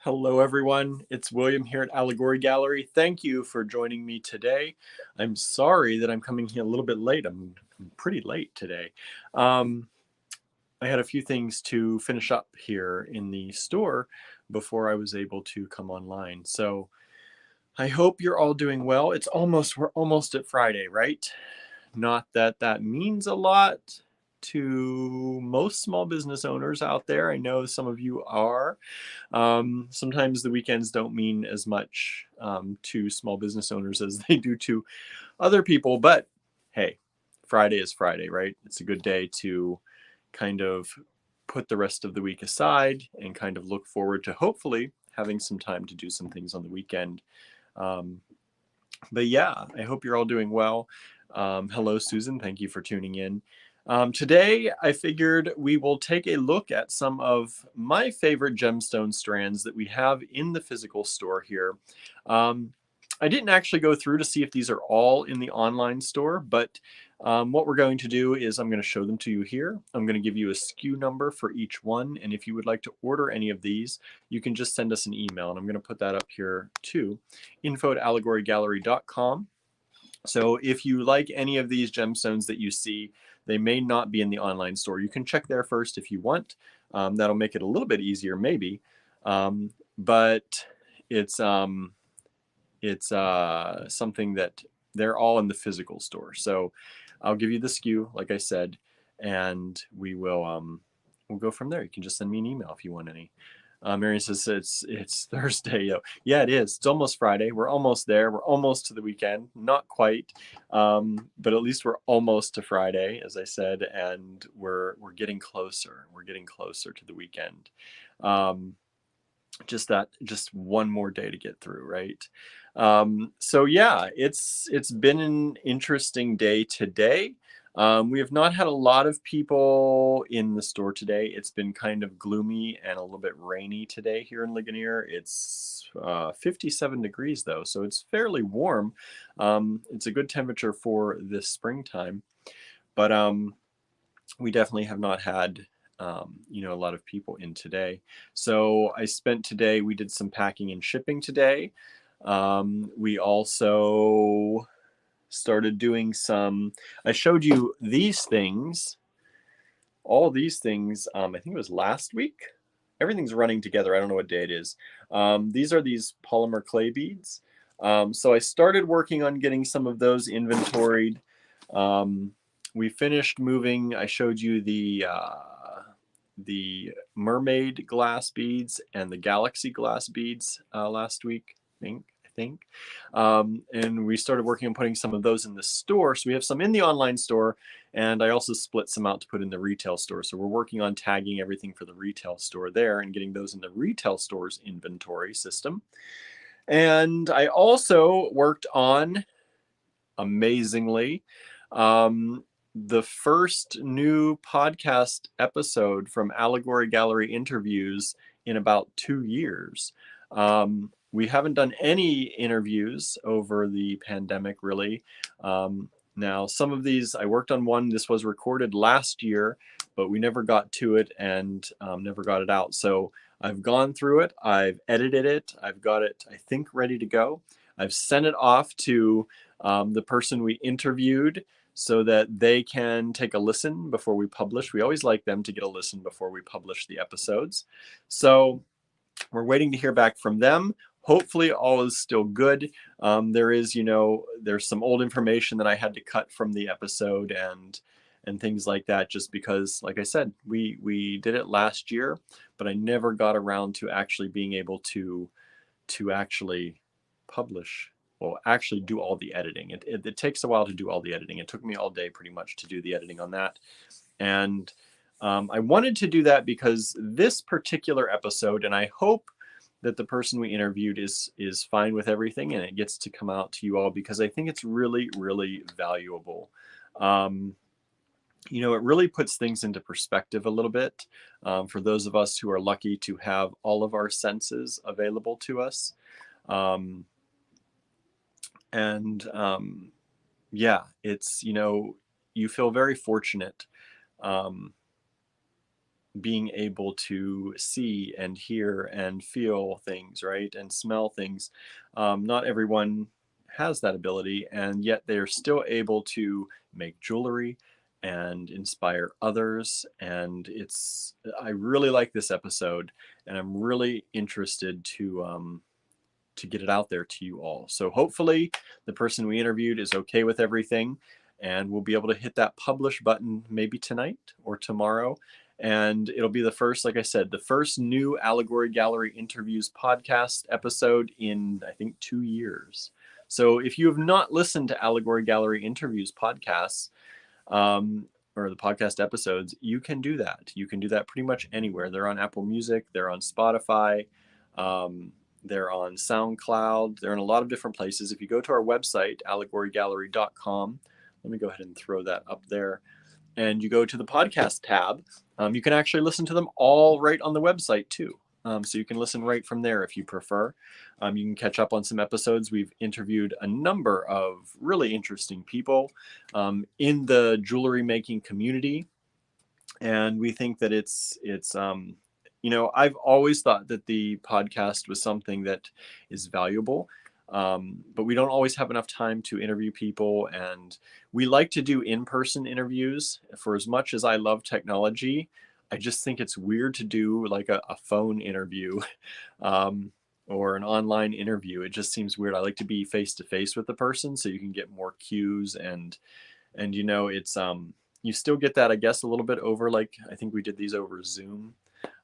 Hello, everyone. It's William here at Allegory Gallery. Thank you for joining me today. I'm sorry that I'm coming here a little bit late. I'm pretty late today. I had a few things to finish up here in the store before I was able to come online. So I hope you're all doing well. We're almost at Friday, right? Not that that means a lot to most small business owners out there. I know some of you are. Sometimes the weekends don't mean as much to small business owners as they do to other people, but hey, Friday is Friday, right? It's a good day to kind of put the rest of the week aside and kind of look forward to hopefully having some time to do some things on the weekend. Um, but yeah, I hope you're all doing well. Hello, Susan. Thank you for tuning in. Today, I figured we will take a look at some of my favorite gemstone strands that we have in the physical store here. I didn't actually go through to see if these are all in the online store, but what we're going to do is I'm going to show them to you here. I'm going to give you a SKU number for each one, and if you would like to order any of these, you can just send us an email, and I'm going to put that up here too, info@allegorygallery.com. So if you like any of these gemstones that you see, they may not be in the online store. You can check there first if you want. That'll make it a little bit easier, maybe. But it's something that they're all in the physical store. So I'll give you the SKU, like I said, and we'll go from there. You can just send me an email if you want any. Marion says it's Thursday. Yeah, it is. It's almost Friday. We're almost there. We're almost to the weekend. Not quite, but at least we're almost to Friday, as I said, and we're getting closer. We're getting closer to the weekend. Just one more day to get through, right? So yeah, it's been an interesting day today. We have not had a lot of people in the store today. It's been kind of gloomy and a little bit rainy today here in Ligonier. It's 57 degrees though, so it's fairly warm. It's a good temperature for this springtime, but we definitely have not had a lot of people in today. So I spent today, we did some packing and shipping today. We also started doing I showed you these things, all these things, I think it was last week. Everything's running together. I don't know what day it is. These are these polymer clay beads. So I started working on getting some of those inventoried. We finished moving. I showed you the mermaid glass beads and the galaxy glass beads last week, I think. And we started working on putting some of those in the store. So we have some in the online store, and I also split some out to put in the retail store. So we're working on tagging everything for the retail store there and getting those in the retail store's inventory system. And I also worked on, amazingly, the first new podcast episode from Allegory Gallery Interviews in about 2 years. We haven't done any interviews over the pandemic, really. Now, some of these, I worked on one. This was recorded last year, but we never got to it and never got it out. So I've gone through it. I've edited it. I've got it, I think, ready to go. I've sent it off to the person we interviewed so that they can take a listen before we publish. We always like them to get a listen before we publish the episodes. So we're waiting to hear back from them. Hopefully all is still good. There's some old information that I had to cut from the episode and things like that, just because, like I said, we did it last year, but I never got around to actually being able to actually publish, well, actually do all the editing. It takes a while to do all the editing. It took me all day pretty much to do the editing on that. And I wanted to do that because this particular episode, and I hope that the person we interviewed is fine with everything and it gets to come out to you all, because I think it's really, really valuable. It really puts things into perspective a little bit for those of us who are lucky to have all of our senses available to us. Yeah, it's, you feel very fortunate being able to see and hear and feel things, right? And smell things. Not everyone has that ability, and yet they're still able to make jewelry and inspire others. And I really like this episode, and I'm really interested to get it out there to you all. So hopefully the person we interviewed is okay with everything, and we'll be able to hit that publish button maybe tonight or tomorrow. And it'll be the first, like I said, the first new Allegory Gallery Interviews podcast episode in, I think, 2 years. So if you have not listened to Allegory Gallery Interviews podcasts, or the podcast episodes, you can do that. You can do that pretty much anywhere. They're on Apple Music, they're on Spotify, they're on SoundCloud, they're in a lot of different places. If you go to our website, allegorygallery.com, let me go ahead and throw that up there, and you go to the podcast tab, you can actually listen to them all right on the website too. So you can listen right from there if you prefer. You can catch up on some episodes. We've interviewed a number of really interesting people in the jewelry making community. And we think that it's I've always thought that the podcast was something that is valuable. But we don't always have enough time to interview people, and we like to do in-person interviews. For as much as I love technology, I just think it's weird to do like a phone interview or an online interview. It just seems weird. I like to be face-to-face with the person so you can get more cues, and it's you still get that, I guess, a little bit over, like, I think we did these over Zoom.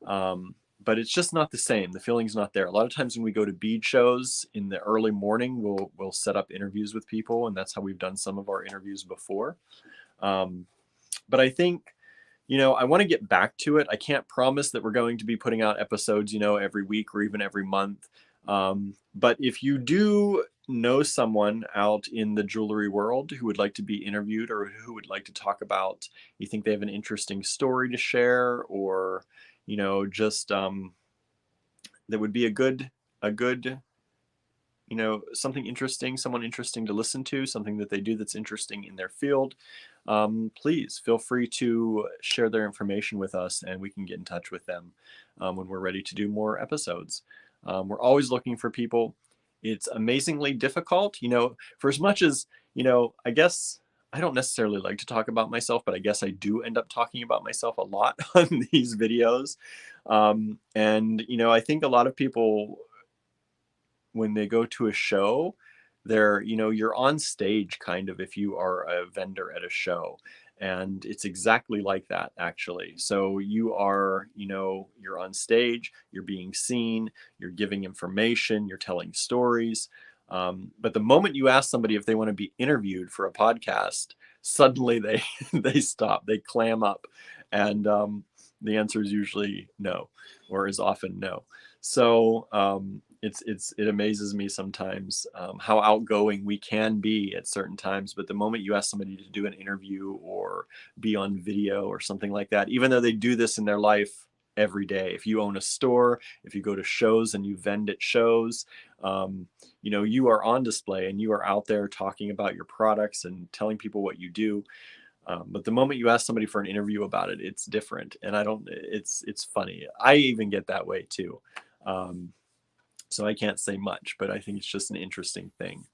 But it's just not the same. The feeling's not there. A lot of times when we go to bead shows in the early morning, we'll set up interviews with people, and that's how we've done some of our interviews before. But I think, I want to get back to it. I can't promise that we're going to be putting out episodes, every week or even every month. But if you do know someone out in the jewelry world who would like to be interviewed, or who would like to talk about, you think they have an interesting story to share, or just that would be a good something interesting, someone interesting to listen to, something that they do that's interesting in their field, please feel free to share their information with us, and we can get in touch with them when we're ready to do more episodes. We're always looking for people. It's amazingly difficult, for as much as, I guess I don't necessarily like to talk about myself, but I guess I do end up talking about myself a lot on these videos. And, I think a lot of people, when they go to a show, you're on stage kind of, if you are a vendor at a show. And it's exactly like that, actually. So you are, you're on stage, you're being seen, you're giving information, you're telling stories. But the moment you ask somebody if they want to be interviewed for a podcast, suddenly they stop, they clam up, and the answer is usually no, or is often no. So it amazes me sometimes how outgoing we can be at certain times. But the moment you ask somebody to do an interview or be on video or something like that, even though they do this in their life every day, if you own a store, if you go to shows and you vend at shows, you are on display and you are out there talking about your products and telling people what you do. But the moment you ask somebody for an interview about it, it's different. And it's funny. I even get that way too. So I can't say much, but I think it's just an interesting thing.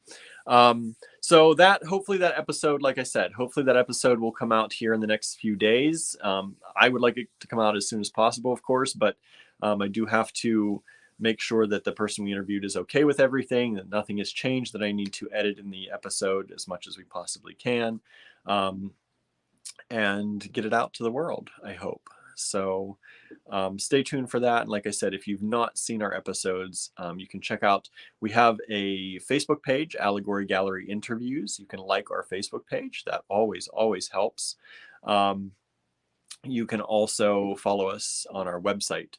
So hopefully that episode, like I said, hopefully that episode will come out here in the next few days. I would like it to come out as soon as possible, of course, but I do have to make sure that the person we interviewed is okay with everything, that nothing has changed, that I need to edit in the episode as much as we possibly can, and get it out to the world, I hope. So stay tuned for that. And like I said, if you've not seen our episodes, you can check out, we have a Facebook page, Allegory Gallery Interviews. You can like our Facebook page. That always helps. You can also follow us on our website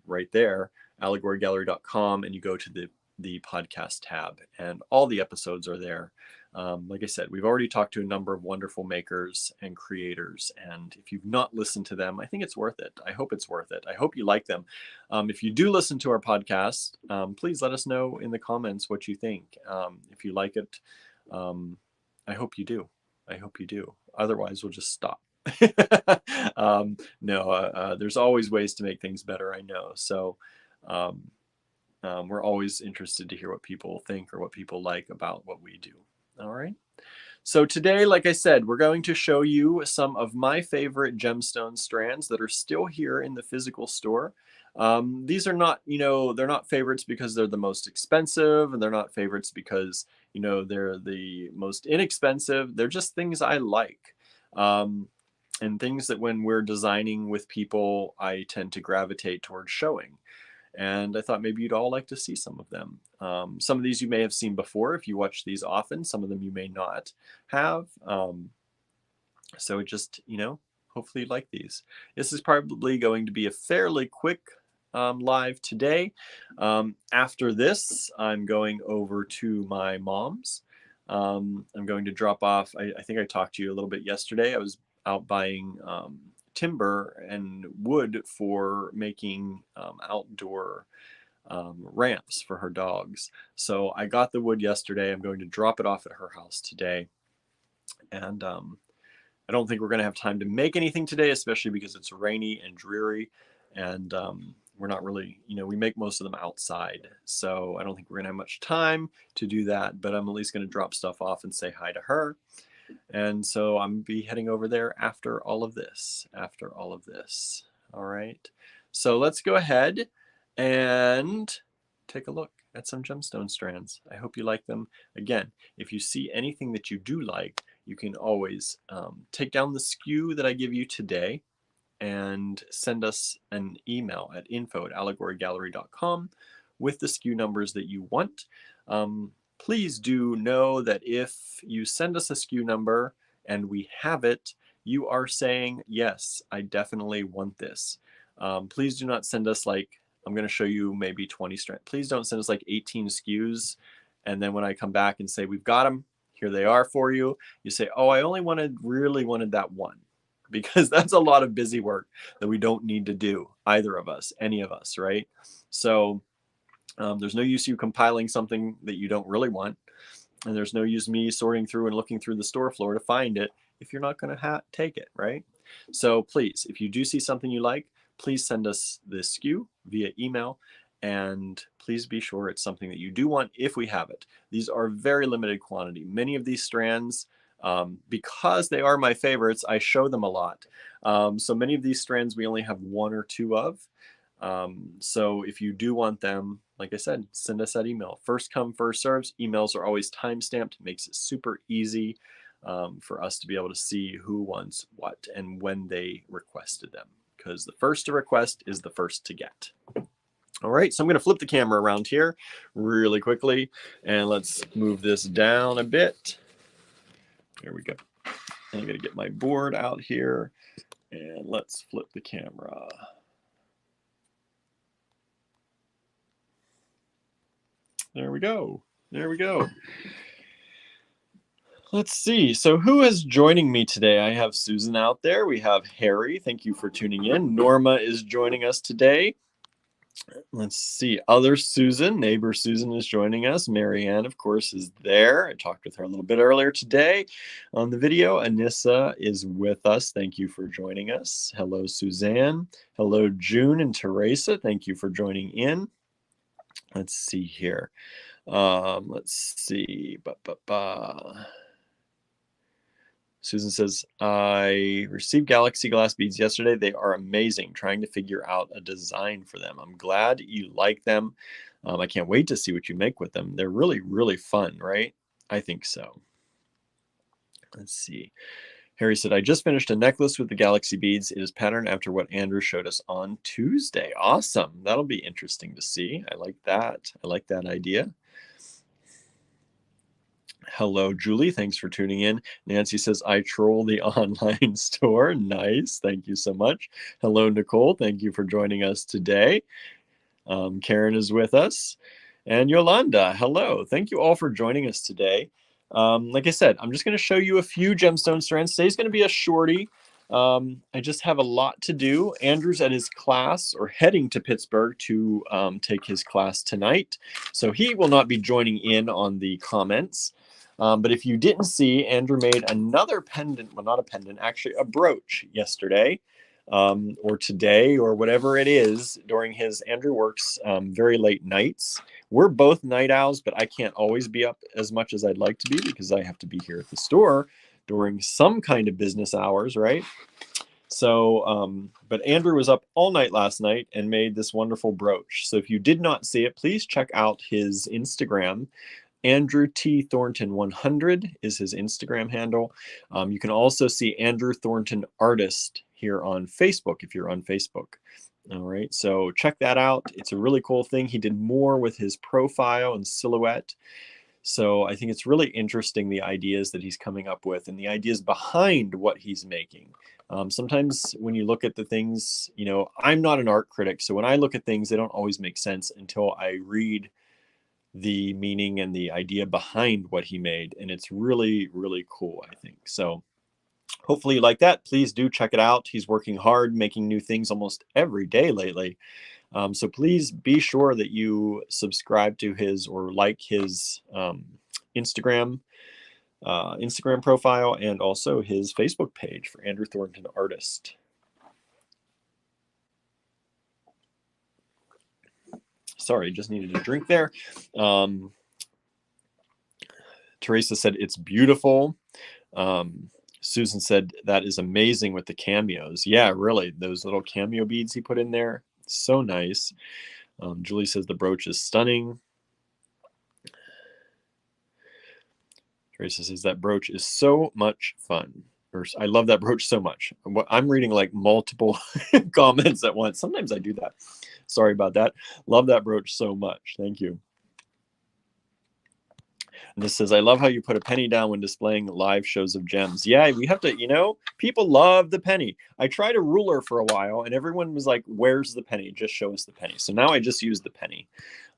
right there, allegorygallery.com, and you go to the podcast tab, and all the episodes are there. Like I said, we've already talked to a number of wonderful makers and creators, and if you've not listened to them, I think it's worth it. I hope it's worth it. I hope you like them. If you do listen to our podcast, please let us know in the comments what you think. If you like it, I hope you do. I hope you do. Otherwise, we'll just stop. No, there's always ways to make things better, I know. So we're always interested to hear what people think or what people like about what we do. All right. So today, like I said, we're going to show you some of my favorite gemstone strands that are still here in the physical store. These are not, they're not favorites because they're the most expensive, and they're not favorites because, they're the most inexpensive. They're just things I like. And things that when we're designing with people, I tend to gravitate towards showing. And I thought maybe you'd all like to see some of them. Some of these you may have seen before if you watch these often. Some of them you may not have. So just, hopefully you'd like these. This is probably going to be a fairly quick live today. After this, I'm going over to my mom's. I'm going to drop off. I think I talked to you a little bit yesterday. I was out buying timber and wood for making outdoor ramps for her dogs. So I got the wood yesterday. I'm going to drop it off at her house today. And I don't think we're going to have time to make anything today, especially because it's rainy and dreary. And we're not really, we make most of them outside. So I don't think we're going to have much time to do that. But I'm at least going to drop stuff off and say hi to her. And so I'm going to be heading over there after all of this. All right. So let's go ahead and take a look at some gemstone strands. I hope you like them. Again, if you see anything that you do like, you can always take down the SKU that I give you today and send us an email at info@allegorygallery.com with the SKU numbers that you want. Please do know that if you send us a SKU number and we have it, you are saying, yes, I definitely want this. Please do not send us like, I'm going to show you maybe 20 strands. Please don't send us like 18 SKUs. And then when I come back and say, we've got them, here they are for you, you say, oh, I only really wanted that one. Because that's a lot of busy work that we don't need to do, either of us, any of us, right? So there's no use you compiling something that you don't really want. And there's no use me sorting through and looking through the store floor to find it if you're not going to take it, right? So please, if you do see something you like, please send us the SKU via email. And please be sure it's something that you do want if we have it. These are very limited quantity. Many of these strands, because they are my favorites, I show them a lot. So many of these strands we only have one or two of. So if you do want them, like I said, send us that email. First come, first serves. Emails are always time-stamped. Makes it super easy for us to be able to see who wants what and when they requested them. Because the first to request is the first to get. All right, so I'm going to flip the camera around here really quickly. And let's move this down a bit. There we go. And I'm going to get my board out here. And let's flip the camera. There we go. There we go. Let's see. So who is joining me today? I have Susan out there. We have Harry. Thank you for tuning in. Norma is joining us today. Let's see. Other Susan, neighbor Susan is joining us. Marianne, of course, is there. I talked with her a little bit earlier today on the video. Anissa is with us. Thank you for joining us. Hello, Suzanne. Hello, June and Teresa. Thank you for joining in. Let's see here. Let's see. Susan says, I received galaxy glass beads yesterday. They are amazing. Trying to figure out a design for them. I'm glad you like them. I can't wait to see what you make with them. They're really, really fun, right? I think so. Let's see. Harry said, I just finished a necklace with the galaxy beads. It is patterned after what Andrew showed us on Tuesday. Awesome. That'll be interesting to see. I like that. I like that idea. Hello, Julie. Thanks for tuning in. Nancy says, I troll the online store. Nice. Thank you so much. Hello, Nicole. Thank you for joining us today. Karen is with us. And Yolanda, hello. Thank you all for joining us today. Like I said, I'm just going to show you a few gemstone strands. Today's going to be a shorty. I just have a lot to do. Andrew's at his class or heading to Pittsburgh to take his class tonight. So he will not be joining in on the comments. But if you didn't see, Andrew made another pendant, well, not a pendant, actually a brooch yesterday, or today, or whatever it is, during his Andrew works very late nights. We're both night owls, but I can't always be up as much as I'd like to be because I have to be here at the store during some kind of business hours, right? So, but Andrew was up all night last night and made this wonderful brooch. So if you did not see it, please check out his Instagram. Andrew T. Thornton 100 is his Instagram handle. You can also see Andrew Thornton Artist here on Facebook if you're on Facebook. All right, so check that out. It's a really cool thing. He did more with his profile and silhouette. So I think it's really interesting, the ideas that he's coming up with and the ideas behind what he's making. Sometimes when you look at the things, you know, I'm not an art critic, so when I look at things, they don't always make sense until I read the meaning and the idea behind what he made. And it's really, really cool, I think. So hopefully you like that. Please do check it out. He's working hard, making new things almost every day lately. So please be sure that you subscribe to his or like his Instagram profile and also his Facebook page for Andrew Thornton Artist. Sorry, just needed a drink there. Teresa said it's beautiful. Susan said that is amazing with the cameos. Yeah, really, those little cameo beads he put in there, so nice. Julie says the brooch is stunning. Teresa says that brooch is so much fun. I love that brooch so much. I'm reading like multiple comments at once. Sometimes I do that. Sorry about that. Love that brooch so much. Thank you. And this says, I love how you put a penny down when displaying live shows of gems. Yeah, we have to, you know, people love the penny. I tried a ruler for a while and everyone was like, where's the penny? Just show us the penny. So now I just use the penny.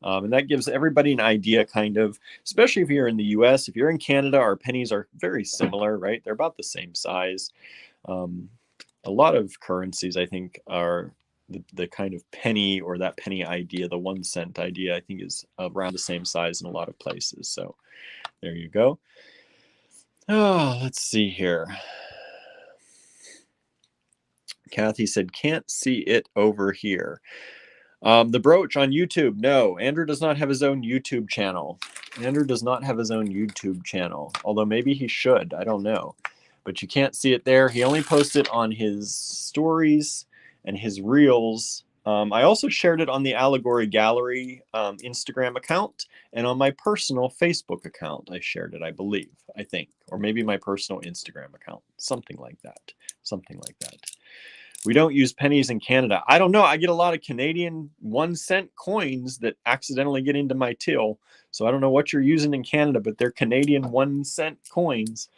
And that gives everybody an idea, kind of, especially if you're in the US. If you're in Canada, our pennies are very similar, right? They're about the same size. A lot of currencies, I think, are the kind of penny, or that penny idea, the 1 cent idea, I think is around the same size in a lot of places. So there you go. Oh, let's see here. Kathy said, can't see it over here. The brooch on YouTube. No, Andrew does not have his own YouTube channel. Andrew does not have his own YouTube channel, although maybe he should. I don't know. But you can't see it there. He only posts it on his stories and his reels. I also shared it on the Allegory Gallery Instagram account and on my personal Facebook account. I shared it, I believe, I think, or maybe my personal Instagram account, something like that, something like that. We don't use pennies in Canada. I don't know. I get a lot of Canadian 1 cent coins that accidentally get into my till. So I don't know what you're using in Canada, but they're Canadian 1 cent coins.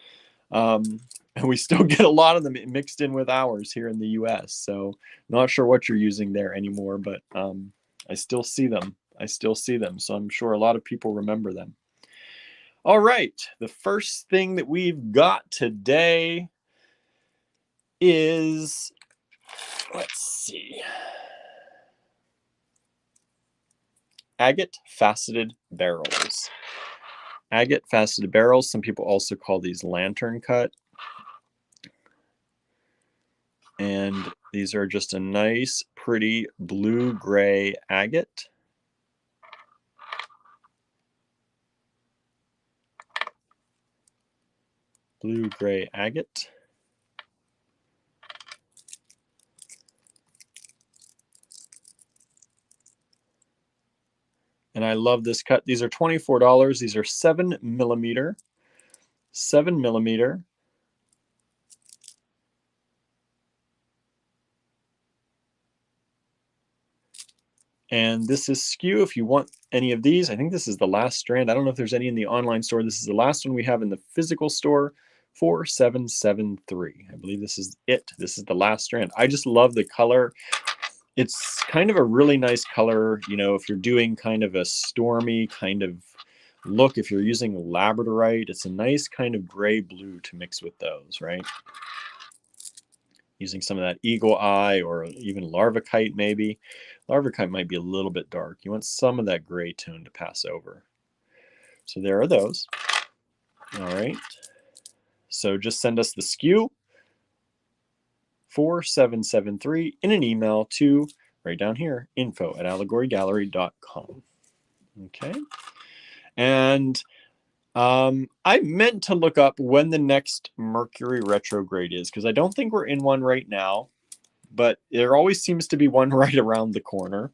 And we still get a lot of them mixed in with ours here in the US. So not sure what you're using there anymore, but I still see them. I still see them. So I'm sure a lot of people remember them. All right. The first thing that we've got today is, let's see, agate faceted barrels. Agate faceted barrels. Some people also call these lantern cut. And these are just a nice, pretty blue-gray agate. Blue-gray agate. And I love this cut. These are $24. These are 7 millimeter. 7 millimeter. And this is skew if you want any of these. I think this is the last strand. I don't know if there's any in the online store. This is the last one we have in the physical store, 4773. I believe this is it. This is the last strand. I just love the color. It's kind of a really nice color, you know, if you're doing kind of a stormy kind of look. If you're using Labradorite, it's a nice kind of gray blue to mix with those, right? Using some of that eagle eye or even Larvikite maybe. Larvikite might be a little bit dark. You want some of that gray tone to pass over. So there are those. All right. So just send us the SKU 4773 in an email to right down here, info@allegorygallery.com. Okay. And I meant to look up when the next Mercury retrograde is, because I don't think we're in one right now, but there always seems to be one right around the corner.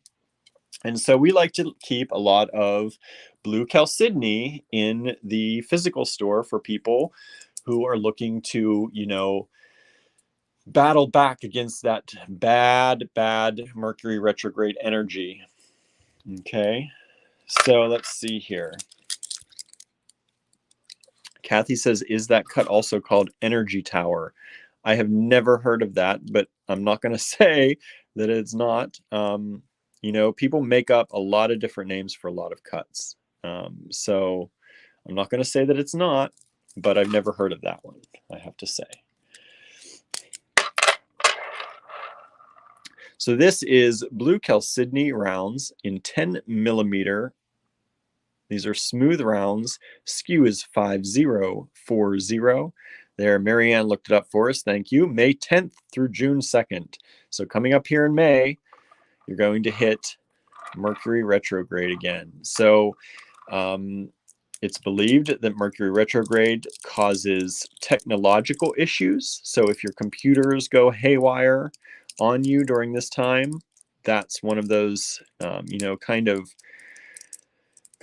And so we like to keep a lot of blue chalcedony in the physical store for people who are looking to, you know, battle back against that bad Mercury retrograde energy. Okay, so let's see here. Kathy says, is that cut also called Energy Tower? I have never heard of that, but I'm not going to say that it's not. You know, people make up a lot of different names for a lot of cuts. So I'm not going to say that it's not, but I've never heard of that one, I have to say. So this is blue chalcedony rounds in 10 millimeter. These are smooth rounds. SKU is 5040. There, Marianne looked it up for us. Thank you. May 10th through June 2nd. So coming up here in May, you're going to hit Mercury retrograde again. So it's believed that Mercury retrograde causes technological issues. So if your computers go haywire on you during this time, that's one of those, you know, kind of,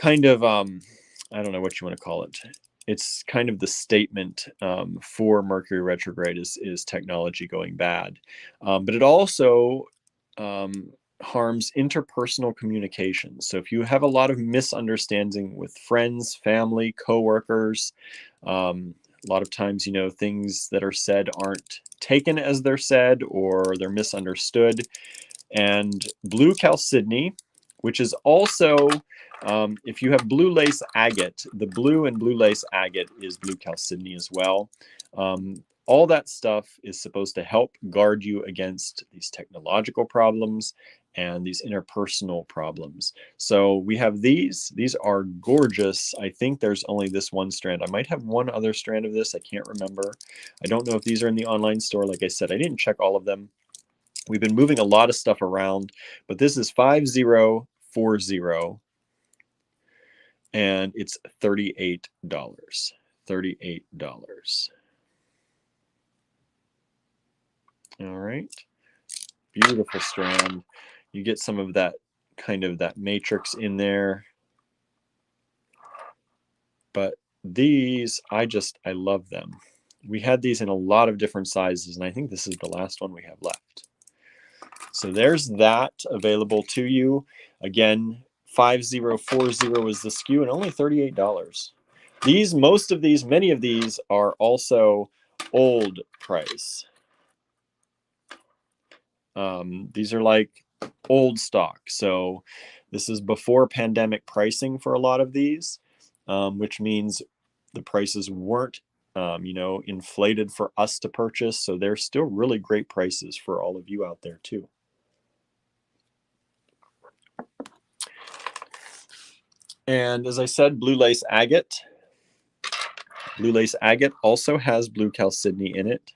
I don't know what you want to call it. It's kind of the statement for Mercury retrograde is technology going bad. But it also harms interpersonal communication. So if you have a lot of misunderstanding with friends, family, coworkers, a lot of times, you know, things that are said aren't taken as they're said, or they're misunderstood. And blue chalcedony, which is also, if you have blue lace agate, the blue and blue lace agate is blue chalcedony as well. All that stuff is supposed to help guard you against these technological problems and these interpersonal problems. So we have these. These are gorgeous. I think there's only this one strand. I might have one other strand of this. I can't remember. I don't know if these are in the online store. Like I said, I didn't check all of them. We've been moving a lot of stuff around, but this is 5040 and it's $38. $38. All right. Beautiful strand. You get some of that kind of that matrix in there. But these, I love them. We had these in a lot of different sizes, and I think this is the last one we have left. So there's that available to you. Again, 5040 is the SKU and only $38. These, many of these are also old price. These are like old stock. So this is before pandemic pricing for a lot of these, which means the prices weren't, you know, inflated for us to purchase. So they're still really great prices for all of you out there too. And as I said, blue lace agate. Blue lace agate also has blue chalcedony in it.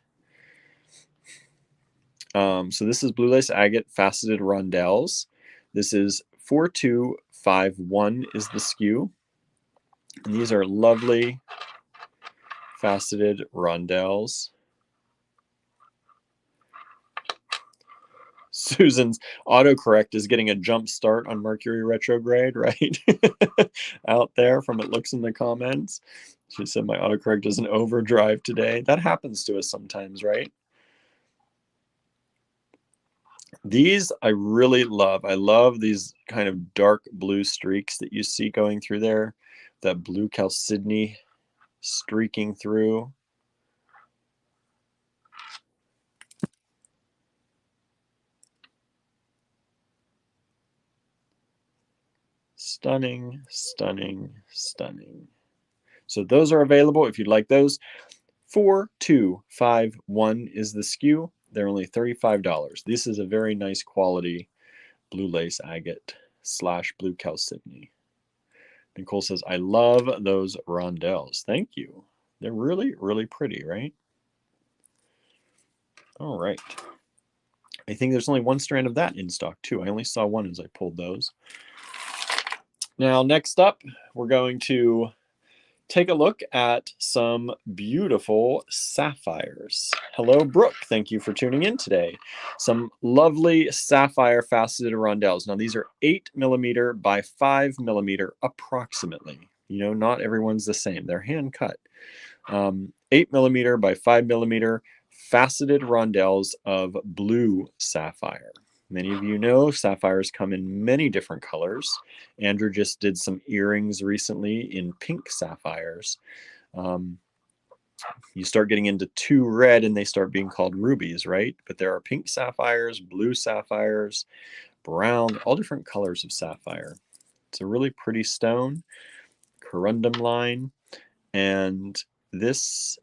So this is blue lace agate faceted rondelles. This is 4251 is the SKU. And these are lovely faceted rondelles. Susan's autocorrect is getting a jump start on Mercury retrograde, right? Out there from it looks in the comments. She said my autocorrect is an overdrive today. That happens to us sometimes, right? These I really love. I love these kind of dark blue streaks that you see going through there. That blue chalcedony streaking through. Stunning, stunning, stunning. So those are available if you'd like those. 4251 is the SKU. They're only $35. This is a very nice quality blue lace agate / blue chalcedony. Nicole says, I love those rondelles. Thank you. They're really, really pretty, right? All right. I think there's only one strand of that in stock too. I only saw one as I pulled those. Now, next up, we're going to take a look at some beautiful sapphires. Hello, Brooke. Thank you for tuning in today. Some lovely sapphire faceted rondelles. Now, these are 8mm by 5mm approximately. You know, not everyone's the same. They're hand cut. 8mm by 5mm faceted rondelles of blue sapphire. Many of you know sapphires come in many different colors. Andrew just did some earrings recently in pink sapphires. You start getting into too red and they start being called rubies, right? But there are pink sapphires, blue sapphires, brown, all different colors of sapphire. It's a really pretty stone, corundum line, and these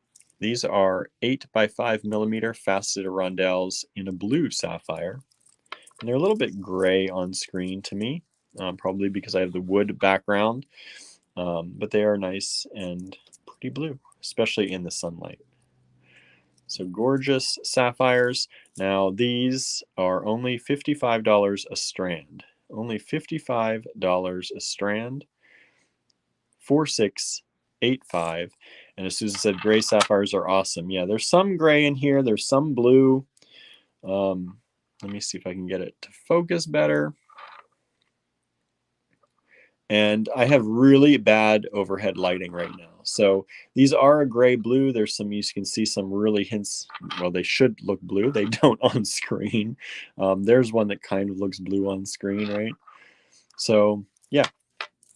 are 8 by 5mm faceted rondelles in a blue sapphire. And they're a little bit gray on screen to me, probably because I have the wood background, but they are nice and pretty blue, especially in the sunlight. So gorgeous sapphires. Now these are only $55 a strand. Only $55 a strand. 4685. And as Susan said, gray sapphires are awesome. Yeah, there's some gray in here. There's some blue. Let me see if I can get it to focus better. And I have really bad overhead lighting right now. So these are a gray blue. There's some, you can see some really hints. Well, they should look blue. They don't on screen. There's one that kind of looks blue on screen, right? So yeah,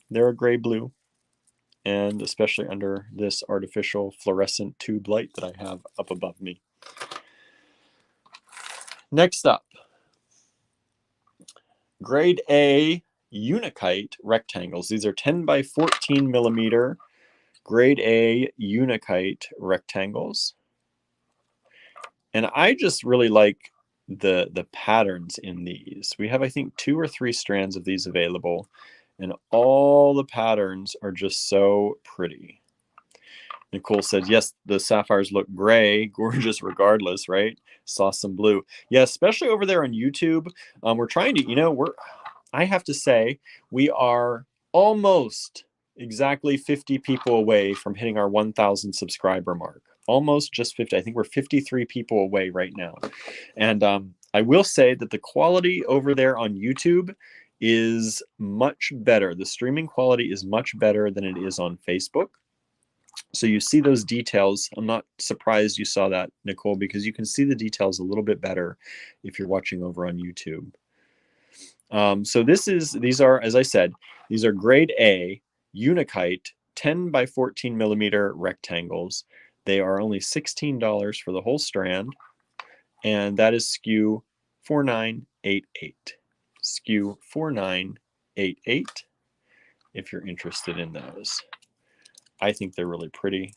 they're a gray blue. And especially under this artificial fluorescent tube light that I have up above me. Next up, grade A Unikite rectangles. These are 10 by 14mm grade A Unikite rectangles. And I just really like the patterns in these. We have, I think, 2 or 3 strands of these available, and all the patterns are just so pretty. Nicole said, yes, the sapphires look gray, gorgeous regardless, right? Saw some blue. Yeah, especially over there on YouTube. We're trying to, you know, I have to say, we are almost exactly 50 people away from hitting our 1,000 subscriber mark. Almost just 50. I think we're 53 people away right now. And I will say that the quality over there on YouTube is much better. The streaming quality is much better than it is on Facebook. So you see those details. I'm not surprised you saw that, Nicole, because you can see the details a little bit better if you're watching over on YouTube. So these are, as I said, these are grade A Unikite 10 by 14mm rectangles. They are only $16 for the whole strand, and that is SKU 4988. SKU 4988 if you're interested in those. I think they're really pretty,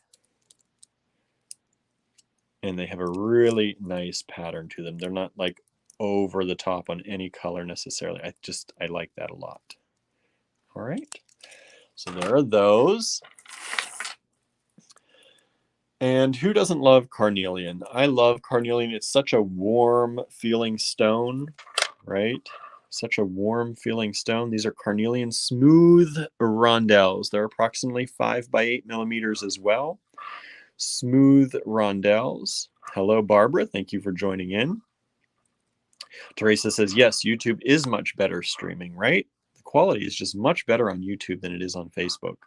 and they have a really nice pattern to them. They're not like over the top on any color necessarily. I like that a lot. All right, so there are those. And who doesn't love carnelian? I love carnelian. It's such a warm feeling stone, right? Such a warm feeling stone. These are carnelian smooth rondelles. They're approximately 5 by 8mm as well. Smooth rondelles. Hello, Barbara. Thank you for joining in. Teresa says, yes, YouTube is much better streaming, right? The quality is just much better on YouTube than it is on Facebook.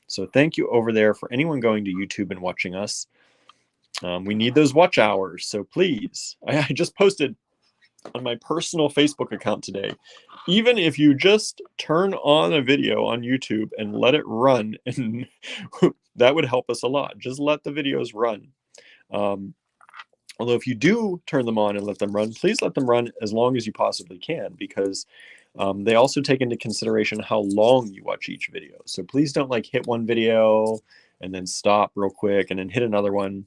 So thank you over there for anyone going to YouTube and watching us. We need those watch hours. So please, I just posted on my personal Facebook account today, even if you just turn on a video on YouTube and let it run, and that would help us a lot. Just let the videos run. Although if you do turn them on and let them run, please let them run as long as you possibly can, because they also take into consideration how long you watch each video. So please don't like hit one video and then stop real quick and then hit another one,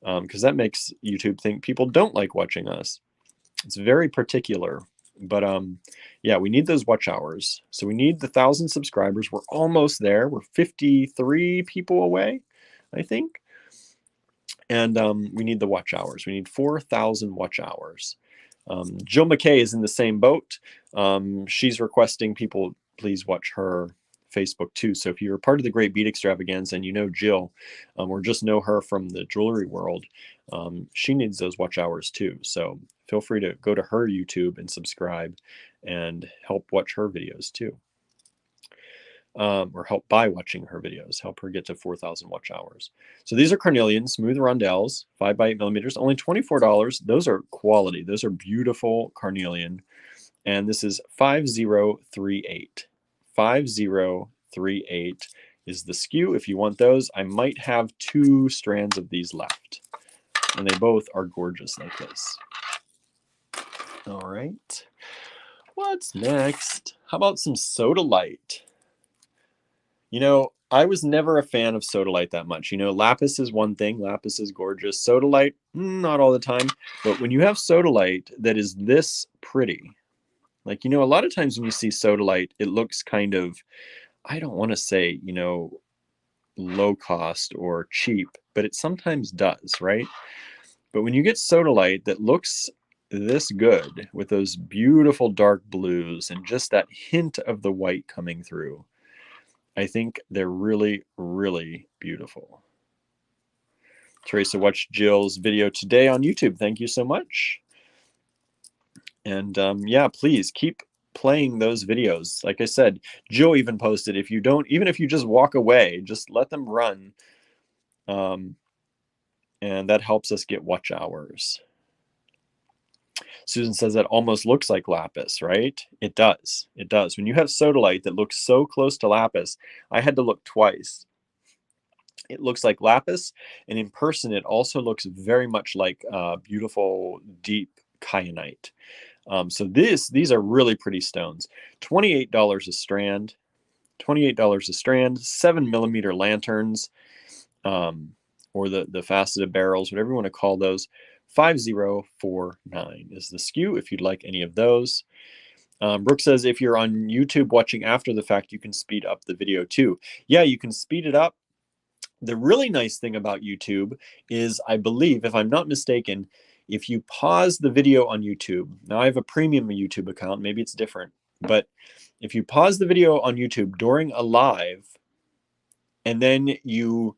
because that makes YouTube think people don't like watching us. It's very particular, but yeah, we need those watch hours. So we need the 1,000 subscribers. We're almost there. We're 53 people away. I think. And we need the watch hours. We need 4,000 watch hours. Jill McKay is in the same boat. She's requesting people please watch her Facebook too. So if you're a part of the Great Bead Extravaganza and you know Jill, or just know her from the jewelry world, she needs those watch hours too. So feel free to go to her YouTube and subscribe and help watch her videos too. Or help by watching her videos, help her get to 4,000 watch hours. So these are Carnelian smooth Rondelles, 5 by 8 millimeters, only $24. Those are quality. Those are beautiful Carnelian. And this is 5038. 5038 is the SKU. If you want those, I might have 2 strands of these left. And they both are gorgeous like this. All right. What's next? How about some Sodalite? You know, I was never a fan of Sodalite that much. You know, lapis is one thing. Lapis is gorgeous. Sodalite, not all the time. But when you have Sodalite that is this pretty, like, you know, a lot of times when you see Sodalite, it looks kind of, I don't want to say, you know, low cost or cheap, but it sometimes does, right? But when you get Sodalite that looks this good with those beautiful dark blues and just that hint of the white coming through, I think they're really, really beautiful. Teresa watched Jill's video today on YouTube. Thank you so much. And yeah, please keep playing those videos. Like I said, Jill even posted, if you don't, even if you just walk away, just let them run. And that helps us get watch hours. Susan says that almost looks like lapis, right? It does. It does. When you have Sodalite that looks so close to lapis, I had to look twice. It looks like lapis, and in person, it also looks very much like beautiful, deep kyanite. So these are really pretty stones. $28 a strand. $28 a strand. 7 millimeter lanterns, or the faceted barrels, whatever you want to call those. 5049 is the SKU if you'd like any of those. Brooke says if you're on YouTube watching after the fact, you can speed up the video too. Yeah, you can speed it up. The really nice thing about YouTube is, I believe, if I'm not mistaken, if you pause the video on YouTube, now I have a premium YouTube account, maybe it's different, but if you pause the video on YouTube during a live and then you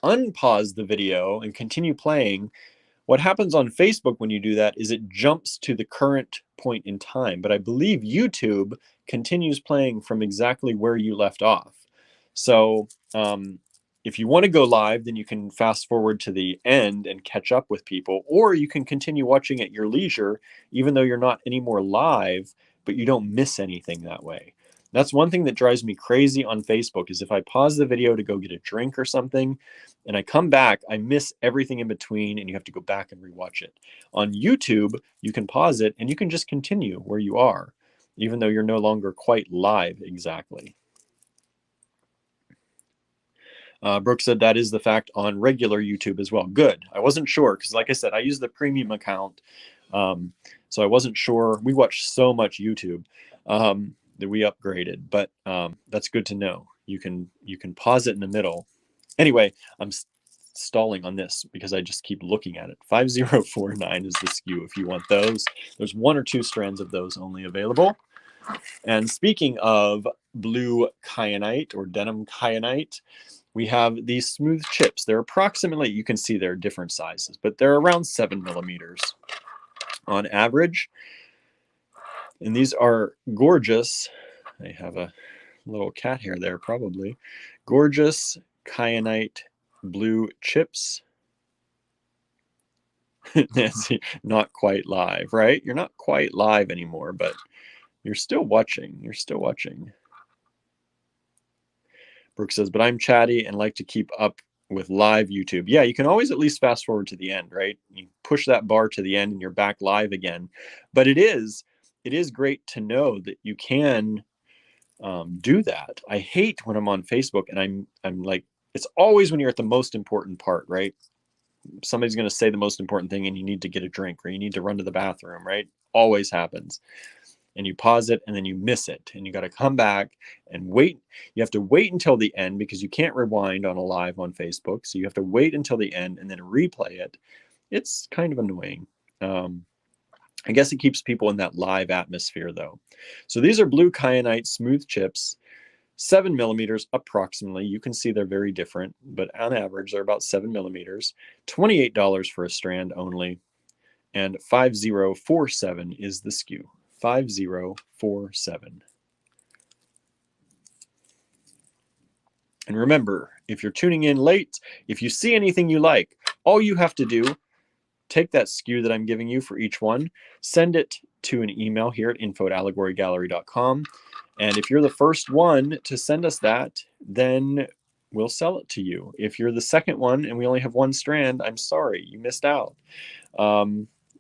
unpause the video and continue playing, what happens on Facebook when you do that is it jumps to the current point in time. But I believe YouTube continues playing from exactly where you left off. So if you want to go live, then you can fast forward to the end and catch up with people, or you can continue watching at your leisure, even though you're not anymore live, but you don't miss anything that way. That's one thing that drives me crazy on Facebook is if I pause the video to go get a drink or something, and I come back, I miss everything in between, and you have to go back and rewatch it. On YouTube, you can pause it, and you can just continue where you are, even though you're no longer quite live exactly. Brooke said that is the fact on regular YouTube as well. Good. I wasn't sure because, like I said, I use the premium account, so I wasn't sure. We watch so much YouTube that we upgraded, but that's good to know. You can pause it in the middle. Anyway, I'm stalling on this because I just keep looking at it. 5049 is the SKU if you want those. There's 1 or 2 strands of those only available. And speaking of blue kyanite or denim kyanite, we have these smooth chips. They're approximately, you can see they're different sizes, but they're around 7 millimeters on average. And these are gorgeous. I have a little cat hair there probably. Gorgeous kyanite blue chips. Nancy, not quite live, right? You're not quite live anymore, but you're still watching. You're still watching. Brooke says, but I'm chatty and like to keep up with live YouTube. Yeah, you can always at least fast forward to the end, right? You push that bar to the end and you're back live again. But it is great to know that you can do that. I hate when I'm on Facebook and I'm like, it's always when you're at the most important part, right? Somebody's going to say the most important thing and you need to get a drink or you need to run to the bathroom, right? Always happens. and you pause it and then you miss it. And you got to come back and wait. You have to wait until the end because you can't rewind on a live on Facebook. So you have to wait until the end and then replay it. It's kind of annoying. I guess it keeps people in that live atmosphere though. So these are blue kyanite smooth chips, 7 millimeters approximately. You can see they're very different, but on average, they're about 7 millimeters. $28 for a strand only. And 5047 is the SKU. 5047. And remember, if you're tuning in late, if you see anything you like, all you have to do, take that SKU that I'm giving you for each one, send it to an email here at info@allegorygallery.com. And if you're the first one to send us that, then we'll sell it to you. If you're the second one and we only have one strand, I'm sorry, you missed out.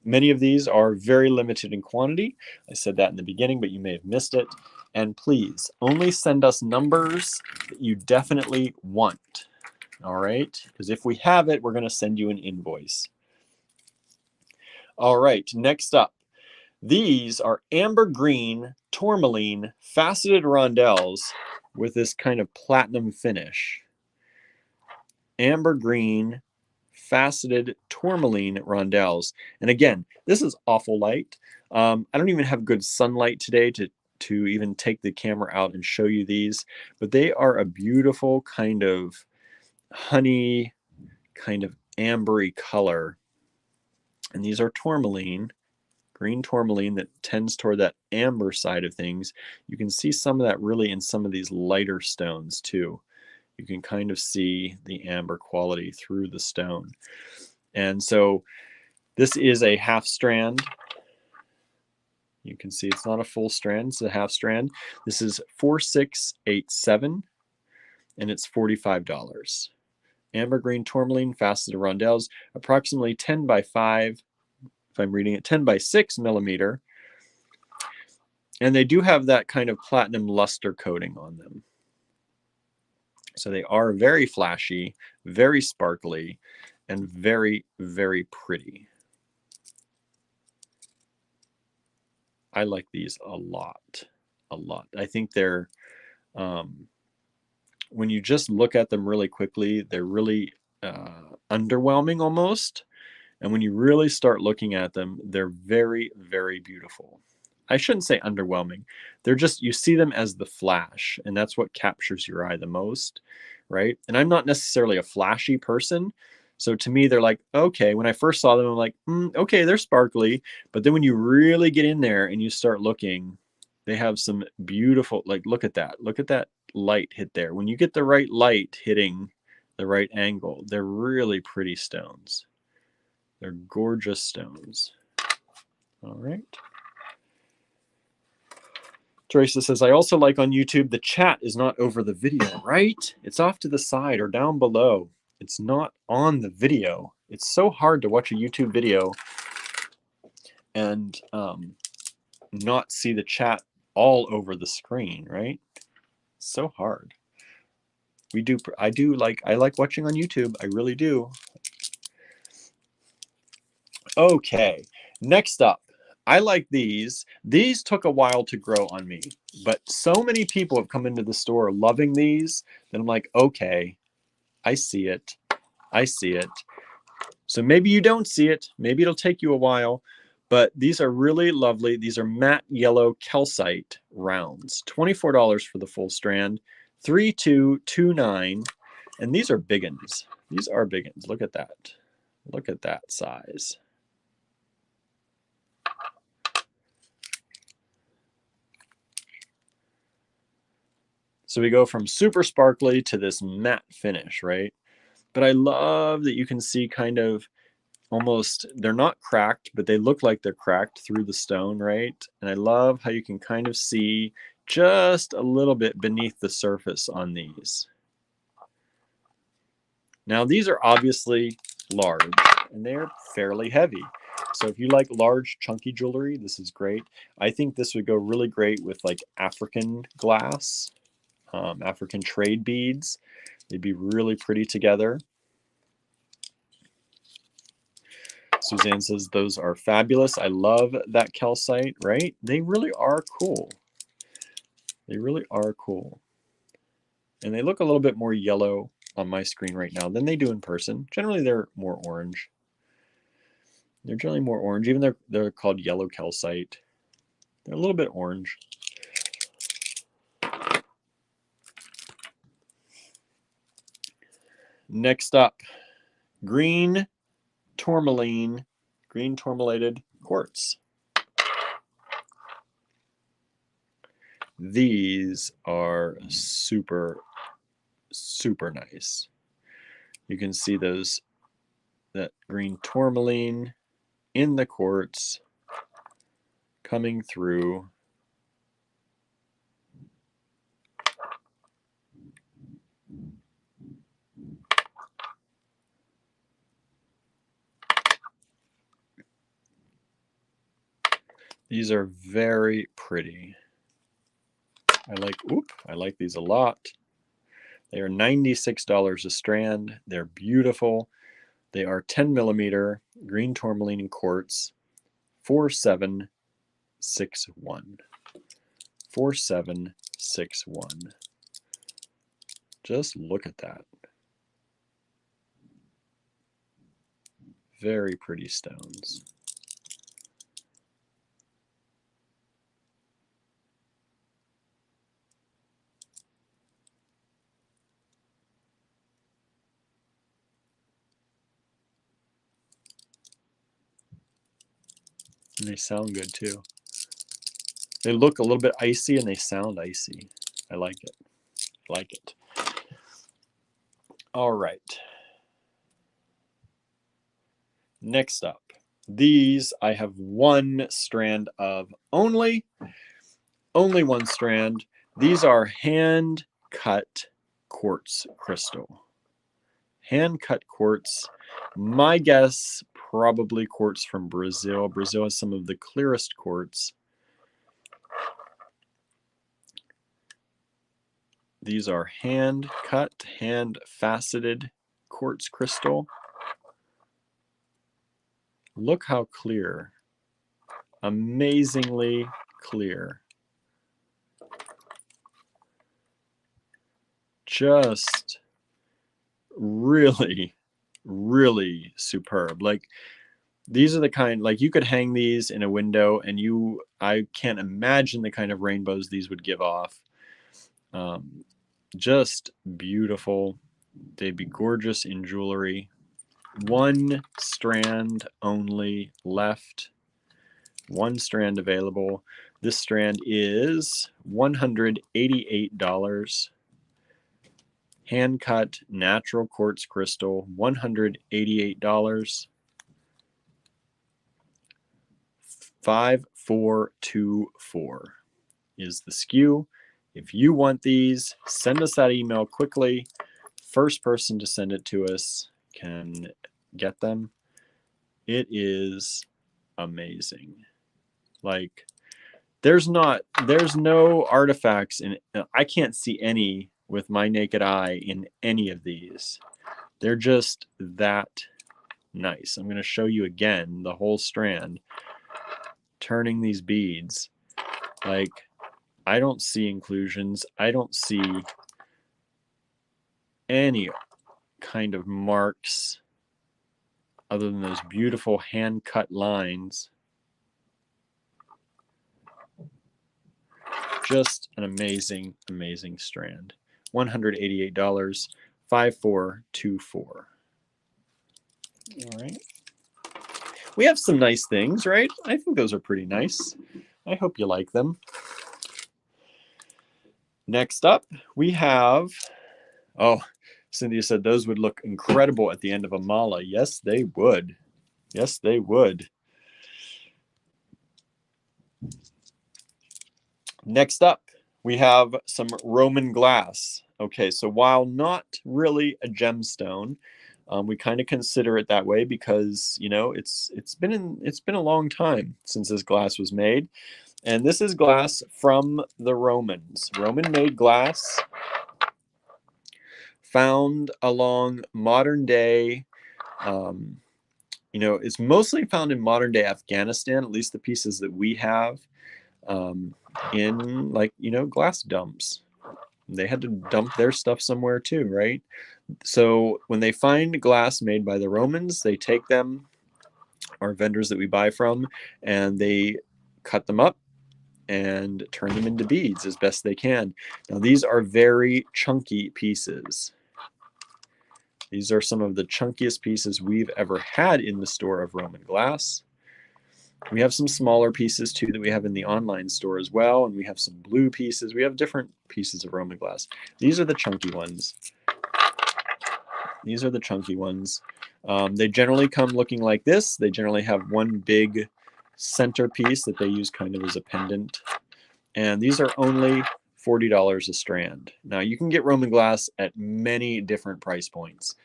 Many of these are very limited in quantity. I said that in the beginning, but you may have missed it. And please, only send us numbers that you definitely want. All right? Because if we have it, we're going to send you an invoice. All right, next up. These are Ambergreen Tourmaline Faceted Rondelles with this kind of platinum finish. Ambergreen Faceted Tourmaline Rondelles. And again, this is awful light. I don't even have good sunlight today to even take the camera out and show you these, but they are a beautiful kind of honey, kind of ambery color. And these are tourmaline, green tourmaline that tends toward that amber side of things. You can see some of that really in some of these lighter stones too. You can kind of see the amber quality through the stone. And so this is a half strand. You can see it's not a full strand, it's a half strand. This is 4687 and it's $45. Ambergreen Tourmaline Faceted Rondelles, approximately 10 by 5, if I'm reading it, 10 by 6 millimeter. And they do have that kind of platinum luster coating on them. So they are very flashy, very sparkly, and very, very pretty. I like these a lot, a lot. I think they're, when you just look at them really quickly, they're really underwhelming almost. And when you really start looking at them, they're very, very beautiful. I shouldn't say underwhelming. They're just, you see them as the flash, and that's what captures your eye the most, right? And I'm not necessarily a flashy person. So to me, they're like, okay, when I first saw them, I'm like, okay, they're sparkly. But then when you really get in there and you start looking, they have some beautiful, like, look at that light hit there. When you get the right light hitting the right angle, they're really pretty stones. They're gorgeous stones. All right. Teresa says, I also like on YouTube, the chat is not over the video, right? It's off to the side or down below. It's not on the video. It's so hard to watch a YouTube video and not see the chat all over the screen, right? So hard. I like watching on YouTube. I really do. Okay, next up, I like these. These took a while to grow on me, but so many people have come into the store loving these that I'm like, okay, I see it. I see it. So maybe you don't see it. Maybe it'll take you a while, but these are really lovely. These are matte yellow calcite rounds. $24 for the full strand, 3229, and these are biggins. These are biggins. Look at that. Look at that size. So we go from super sparkly to this matte finish, right? But I love that you can see kind of almost, they're not cracked, but they look like they're cracked through the stone, right? And I love how you can kind of see just a little bit beneath the surface on these. Now these are obviously large and they're fairly heavy. So if you like large chunky jewelry, this is great. I think this would go really great with like African glass. African trade beads. They'd be really pretty together. Suzanne says those are fabulous. I love that calcite, right? They really are cool. They really are cool. And they look a little bit more yellow on my screen right now than they do in person. Generally, they're more orange. They're generally more orange. Even they're called yellow calcite. They're a little bit orange. Next up, green tourmaline, green tourmalated quartz. These are super, super nice. You can see that green tourmaline in the quartz coming through. These are very pretty. I like these a lot. They are $96 a strand. They're beautiful. They are 10 millimeter green tourmaline and quartz, 4761. 4761. Just look at that. Very pretty stones. And they sound good too. They look a little bit icy and they sound icy. I like it. I like it. All right. Next up, these I have one strand of only one strand. These are hand cut quartz crystal. Hand cut quartz. My guess, probably quartz from Brazil. Brazil has some of the clearest quartz. These are hand cut, hand faceted quartz crystal. Look how clear. Amazingly clear. Just really, really superb. Like, these are the kind, like, you could hang these in a window and I can't imagine the kind of rainbows these would give off. Just beautiful. They'd be gorgeous in jewelry. One strand only left. One strand available. This strand is $188. Hand cut natural quartz crystal, $188. 5424 is the SKU. If you want these, send us that email quickly. First person to send it to us can get them. It is amazing. Like, there's no artifacts in it. I can't see any with my naked eye in any of these. They're just that nice. I'm going to show you again the whole strand turning these beads. Like, I don't see inclusions. I don't see any kind of marks other than those beautiful hand cut lines. Just an amazing, amazing strand. $188, 5424. All right. We have some nice things, right? I think those are pretty nice. I hope you like them. Next up, we have, oh, Cynthia said those would look incredible at the end of a mala. Yes, they would. Yes, they would. Next up, we have some Roman glass. Okay, so while not really a gemstone, we kind of consider it that way because, you know, it's been a long time since this glass was made, and this is glass from the Romans. Roman-made glass found along modern day you know, it's mostly found in modern day Afghanistan, at least the pieces that we have, in like, you know, glass dumps. They had to dump their stuff somewhere too, right? So when they find glass made by the Romans, they take them, our vendors that we buy from, and they cut them up and turn them into beads as best they can. Now these are very chunky pieces. These are some of the chunkiest pieces we've ever had in the store of Roman glass. We have some smaller pieces too that we have in the online store as well, and we have some blue pieces. We have different pieces of Roman glass. These are the chunky ones. These are the chunky ones. They generally come looking like this. They generally have one big centerpiece that they use kind of as a pendant. And these are only $40 a strand. Now you can get Roman glass at many different price points.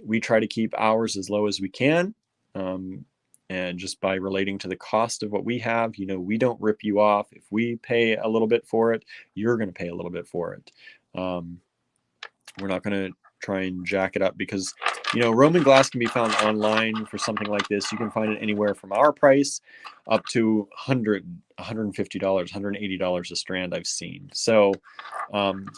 We try to keep ours as low as we can. And just by relating to the cost of what we have, you know, we don't rip you off. If we pay a little bit for it, you're going to pay a little bit for it. We're not going to try and jack it up because, you know, Roman glass can be found online for something like this. You can find it anywhere from our price up to $100, $150, $180 a strand I've seen. So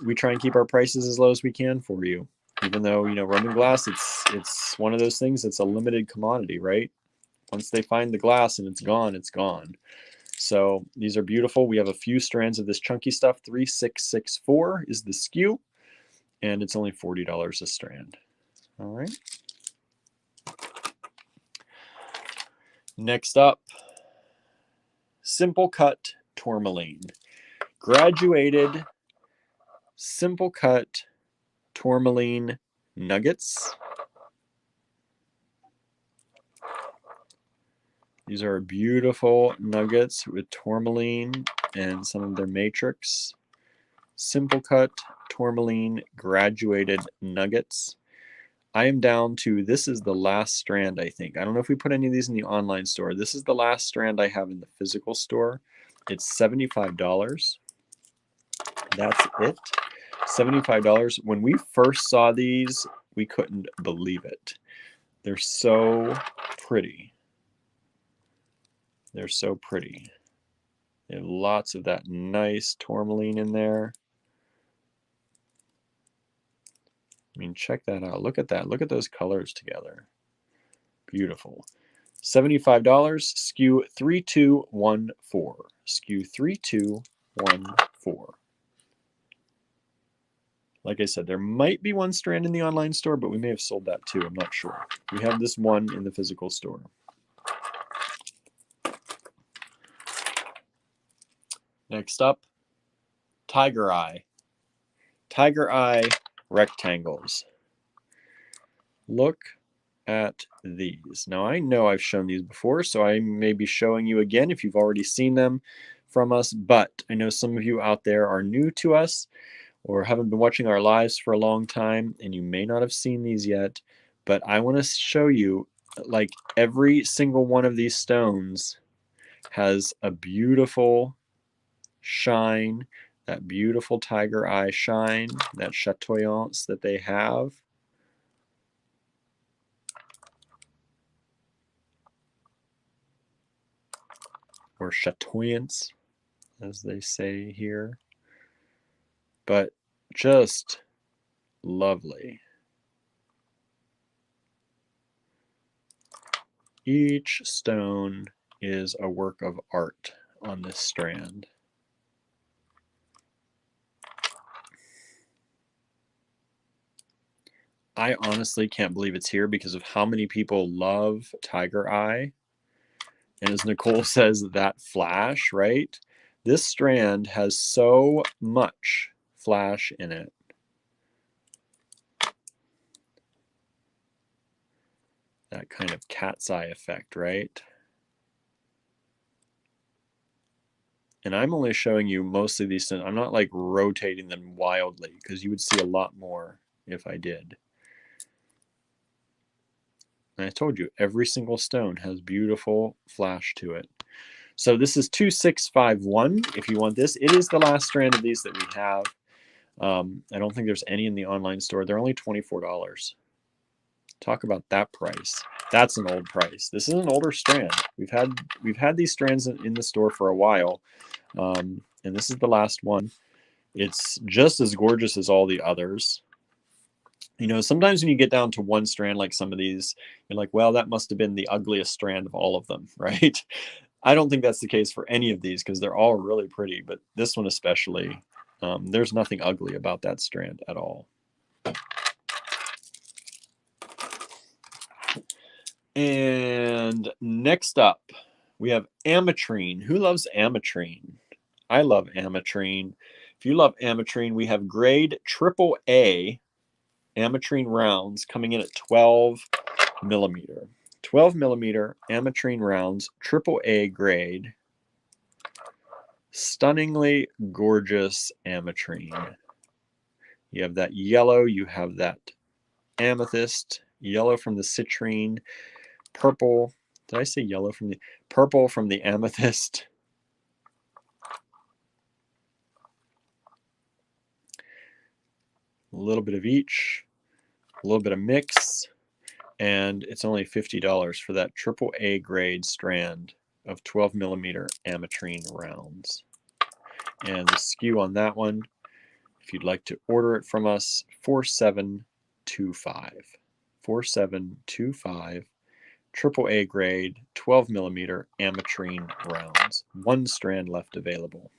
we try and keep our prices as low as we can for you. Even though, you know, Roman glass, it's one of those things that's a limited commodity, right? Once they find the glass and it's gone, it's gone. So these are beautiful. We have a few strands of this chunky stuff. 3664 is the SKU, and it's only $40 a strand. All right. Next up, simple cut tourmaline. Graduated simple cut tourmaline nuggets. These are beautiful nuggets with tourmaline and some of their matrix. Simple cut tourmaline graduated nuggets. I am down to, this is the last strand, I think. I don't know if we put any of these in the online store. This is the last strand I have in the physical store. It's $75. That's it. $75. When we first saw these, we couldn't believe it. They're so pretty. They're so pretty. They have lots of that nice tourmaline in there. I mean, check that out. Look at that. Look at those colors together. Beautiful. $75, SKU 3214. SKU 3214. Like I said, there might be one strand in the online store, but we may have sold that too. I'm not sure. We have this one in the physical store. Next up, tiger eye. Tiger eye rectangles. Look at these. Now I know I've shown these before, so I may be showing you again if you've already seen them from us, but I know some of you out there are new to us or haven't been watching our lives for a long time, and you may not have seen these yet, but I want to show you, like, every single one of these stones has a beautiful shine, that beautiful tiger eye shine, that chatoyance that they have. Or chatoyance, as they say here. But just lovely. Each stone is a work of art on this strand. I honestly can't believe it's here because of how many people love tiger eye. And as Nicole says, that flash, right? This strand has so much flash in it. That kind of cat's eye effect, right? And I'm only showing you mostly these stones. I'm not like rotating them wildly because you would see a lot more if I did. And I told you, every single stone has beautiful flash to it. So this is 2651 if you want this. It is the last strand of these that we have. I don't think there's any in the online store. They're only $24. Talk about that price. That's an old price. This is an older strand. We've had these strands in the store for a while, and this is the last one. It's just as gorgeous as all the others. You know, sometimes when you get down to one strand like some of these, you're like, well, that must have been the ugliest strand of all of them, right? I don't think that's the case for any of these because they're all really pretty, but this one especially, there's nothing ugly about that strand at all. And next up, we have Ametrine. Who loves Ametrine? I love Ametrine. If you love Ametrine, we have grade AAA Ametrine rounds coming in at 12 millimeter. 12 millimeter Ametrine rounds, AAA grade. Stunningly gorgeous Ametrine. You have that yellow, you have that amethyst, yellow from the citrine, purple. Did I say yellow from the purple from the amethyst? A little bit of each, a little bit of mix, and it's only $50 for that AAA grade strand of 12 millimeter Ametrine rounds. And the SKU on that one, if you'd like to order it from us, 4725. 4725, AAA grade, 12 millimeter Ametrine rounds. One strand left available.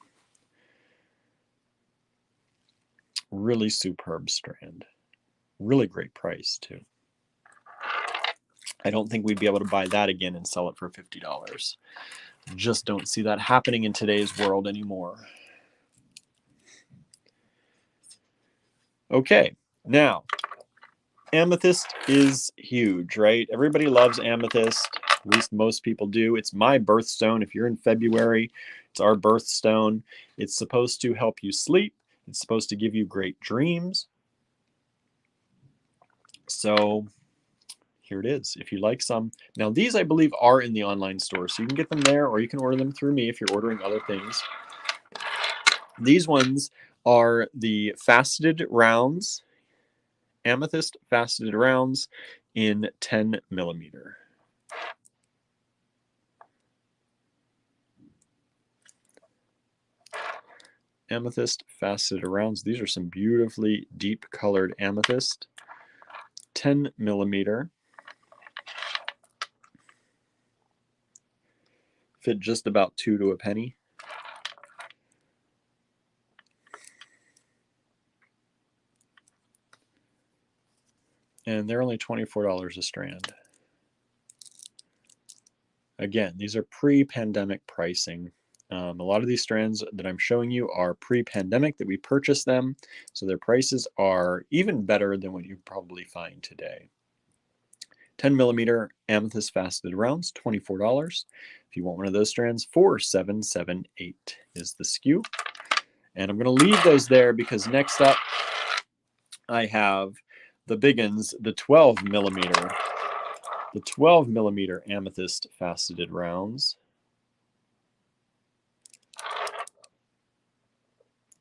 Really superb strand. Really great price too. I don't think we'd be able to buy that again and sell it for $50. Just don't see that happening in today's world anymore. Okay, now, amethyst is huge, right? Everybody loves amethyst, at least most people do. It's my birthstone. If you're in February, it's our birthstone. It's supposed to help you sleep. It's supposed to give you great dreams. So here it is, if you like some. Now these, I believe, are in the online store, so you can get them there or you can order them through me if you're ordering other things. These ones are the faceted rounds, amethyst faceted rounds in 10 millimeter. Amethyst faceted rounds. These are some beautifully deep colored amethyst. 10 millimeter. Fit just about 2 to a penny. And they're only $24 a strand. Again, these are pre-pandemic pricing. A lot of these strands that I'm showing you are pre-pandemic that we purchased them, so their prices are even better than what you probably find today. 10 millimeter amethyst faceted rounds, $24. If you want one of those strands, 4778 is the SKU. And I'm going to leave those there because next up I have the biggins, the 12 millimeter. The 12 millimeter amethyst faceted rounds.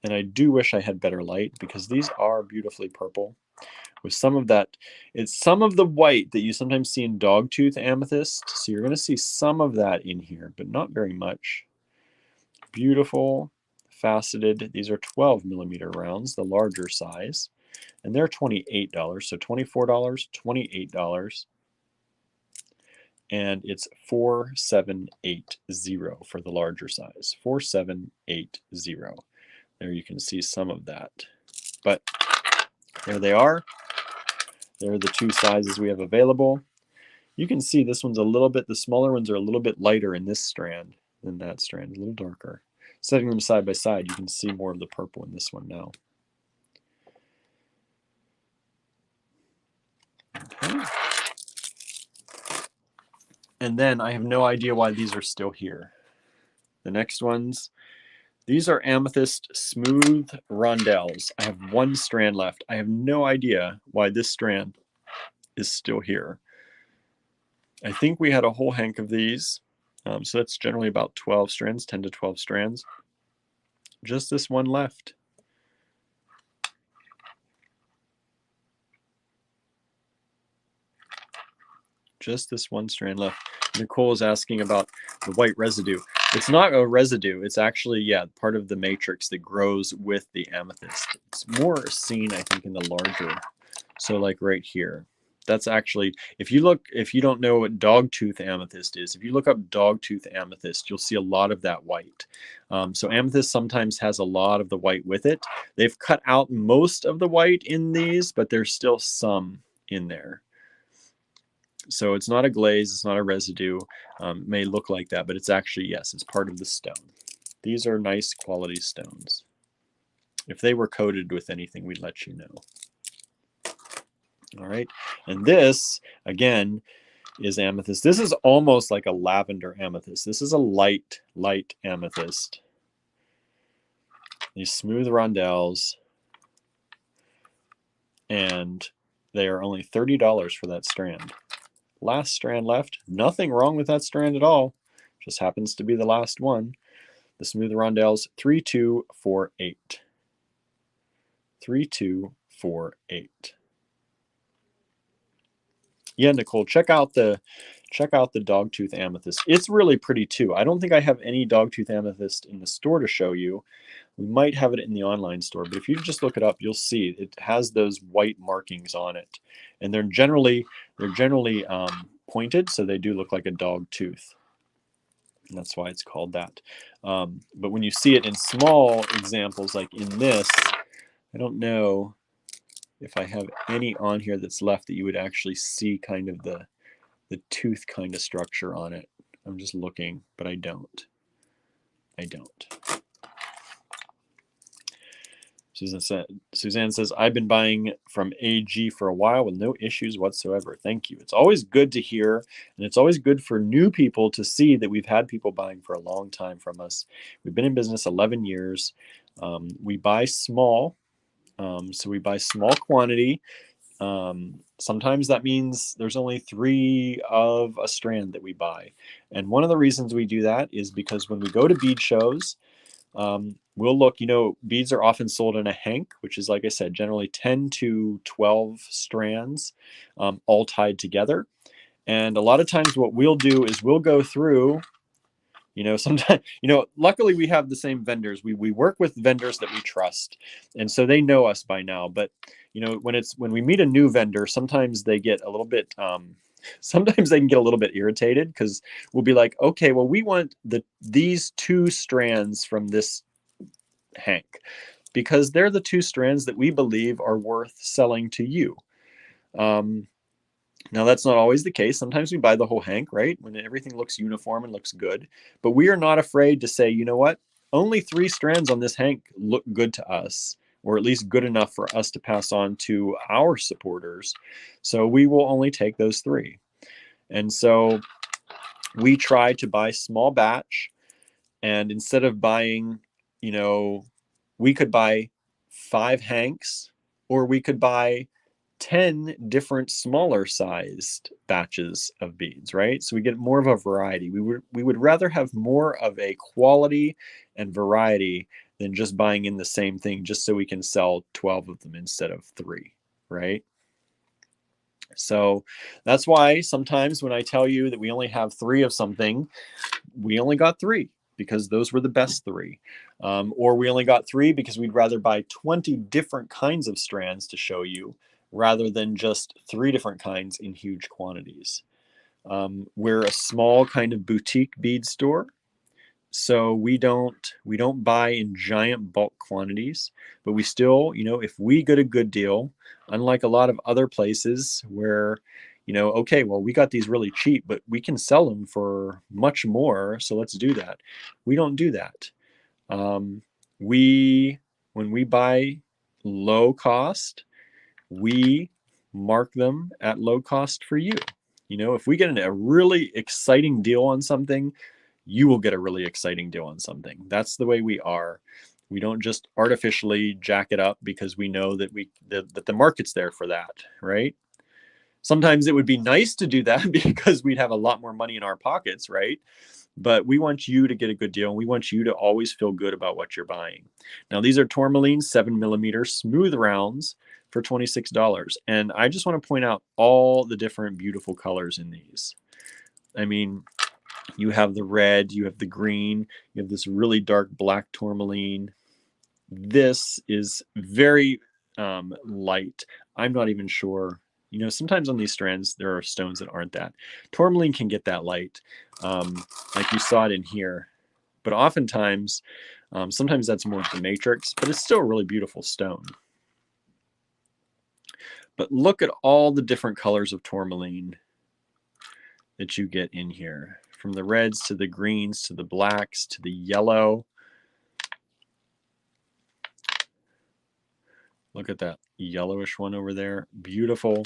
And I do wish I had better light because these are beautifully purple. With some of that, it's some of the white that you sometimes see in Dogtooth Amethyst. So you're going to see some of that in here, but not very much. Beautiful, faceted. These are 12 millimeter rounds, the larger size. And they're $28. So $24, $28. And it's 4780 for the larger size. 4780. There you can see some of that. But there they are. There are the two sizes we have available. You can see this one's a little bit, the smaller ones are a little bit lighter in this strand than that strand, a little darker. Setting them side by side, you can see more of the purple in this one now. Okay. And then I have no idea why these are still here. The next ones, these are amethyst smooth rondelles. I have one strand left. I have no idea why this strand is still here. I think we had a whole hank of these. So that's generally about 12 strands, 10 to 12 strands. Just this one left. Just this one strand left. Nicole is asking about the white residue. It's not a residue. It's actually, yeah, part of the matrix that grows with the amethyst. It's more seen, I think, in the larger. So like right here. That's actually, if you don't know what Dogtooth Amethyst is, if you look up Dogtooth Amethyst, you'll see a lot of that white. So amethyst sometimes has a lot of the white with it. They've cut out most of the white in these, but there's still some in there. So it's not a glaze, it's not a residue. It may look like that, but it's actually, yes, it's part of the stone. These are nice quality stones. If they were coated with anything, we'd let you know. All right, and this, again, is amethyst. This is almost like a lavender amethyst. This is a light amethyst. These smooth rondelles, and they are only $30 for that strand. Last strand left. Nothing wrong with that strand at all. Just happens to be the last one. The smooth rondelles, 3248. 3248. Yeah, Nicole, check out the Dogtooth Amethyst. It's really pretty too. I don't think I have any Dogtooth Amethyst in the store to show you. We might have it in the online store, but if you just look it up, you'll see it has those white markings on it, and they're generally pointed, so they do look like a dog tooth. And that's why it's called that. But when you see it in small examples, like in this, I don't know if I have any on here that's left that you would actually see kind of the tooth kind of structure on it. I'm just looking, but I don't. Suzanne says, I've been buying from AG for a while with no issues whatsoever. Thank you. It's always good to hear, and it's always good for new people to see that we've had people buying for a long time from us. We've been in business 11 years. We buy small, so we buy small quantity. Sometimes that means there's only 3 of a strand that we buy. And one of the reasons we do that is because when we go to bead shows, we'll look, beads are often sold in a hank, which is, like I said, generally 10 to 12 strands, all tied together. And a lot of times what we'll do is we'll go through, sometimes, luckily we have the same vendors. We work with vendors that we trust. And so they know us by now. But, when we meet a new vendor, sometimes they get a little bit, sometimes they can get a little bit irritated because we'll be like, okay, well, we want these 2 strands from this hank because they're the 2 strands that we believe are worth selling to you. Now, that's not always the case. Sometimes we buy the whole hank, right? When everything looks uniform and looks good. But we are not afraid to say, you know what? Only 3 strands on this hank look good to us, or at least good enough for us to pass on to our supporters. So we will only take those 3. And so we try to buy small batch. And instead of buying, we could buy 5 hanks, or we could buy 10 different smaller sized batches of beads, right? So we get more of a variety. We would rather have more of a quality and variety than just buying in the same thing just so we can sell 12 of them instead of 3, right? So that's why sometimes when I tell you that we only have 3 of something, we only got 3 because those were the best 3. Or we only got 3 because we'd rather buy 20 different kinds of strands to show you rather than just 3 different kinds in huge quantities. We're a small kind of boutique bead store. So we don't buy in giant bulk quantities, but we still, if we get a good deal, unlike a lot of other places where, okay, well, we got these really cheap, but we can sell them for much more. So let's do that. We don't do that. When we buy low cost, we mark them at low cost for you. If we get a really exciting deal on something, you will get a really exciting deal on something. That's the way we are. We don't just artificially jack it up because we know that that the market's there for that, right? Sometimes it would be nice to do that because we'd have a lot more money in our pockets, right? but we want you to get a good deal, and we want you to always feel good about what you're buying. Now, these are Tourmaline 7mm smooth rounds for $26. And I just want to point out all the different beautiful colors in these. I mean, you have the red, you have the green, you have this really dark black tourmaline. This is very light. I'm not even sure. You know, sometimes on these strands, there are stones that aren't that. Tourmaline can get that light, like you saw it in here. But oftentimes, sometimes that's more of the matrix, but it's still a really beautiful stone. But look at all the different colors of tourmaline that you get in here. From the reds to the greens to the blacks to the yellow. Look at that yellowish one over there. Beautiful.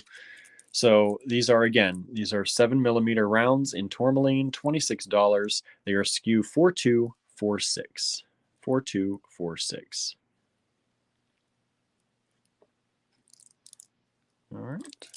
So these are, again, these are 7mm rounds in tourmaline, $26. They are SKU 4246. 4246. All right.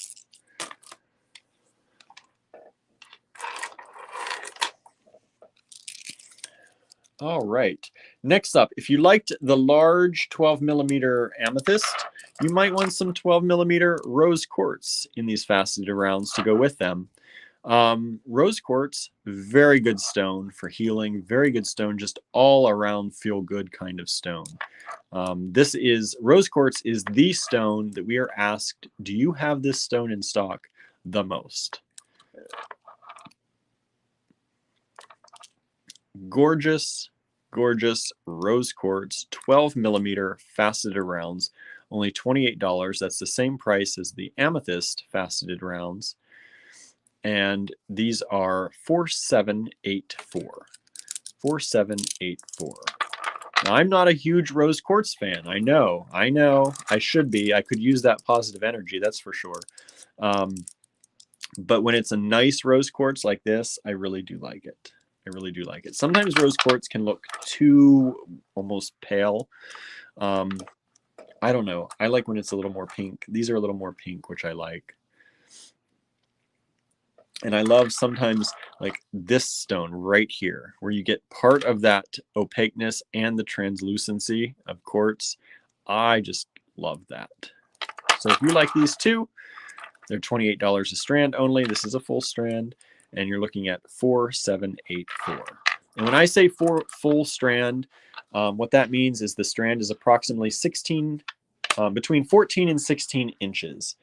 All right. Next up, if you liked the large 12mm amethyst, you might want some 12mm rose quartz in these faceted rounds to go with them. Rose quartz, very good stone for healing, very good stone, just all around feel good kind of stone. Rose quartz is the stone that we are asked, do you have this stone in stock the most? Gorgeous, gorgeous rose quartz, 12mm faceted rounds, only $28. That's the same price as the amethyst faceted rounds. And these are 4784. 4784. Now, I'm not a huge rose quartz fan. I know. I should be. I could use that positive energy, that's for sure. But when it's a nice rose quartz like this, I really do like it. I really do like it. Sometimes rose quartz can look too almost pale. I don't know. I like when it's a little more pink. These are a little more pink, which I like. And I love sometimes like this stone right here, where you get part of that opaqueness and the translucency of quartz. I just love that. So if you like these two, they're $28 a strand only. This is a full strand, and you're looking at 4784. And when I say full strand, what that means is the strand is approximately between 14 and 16 inches.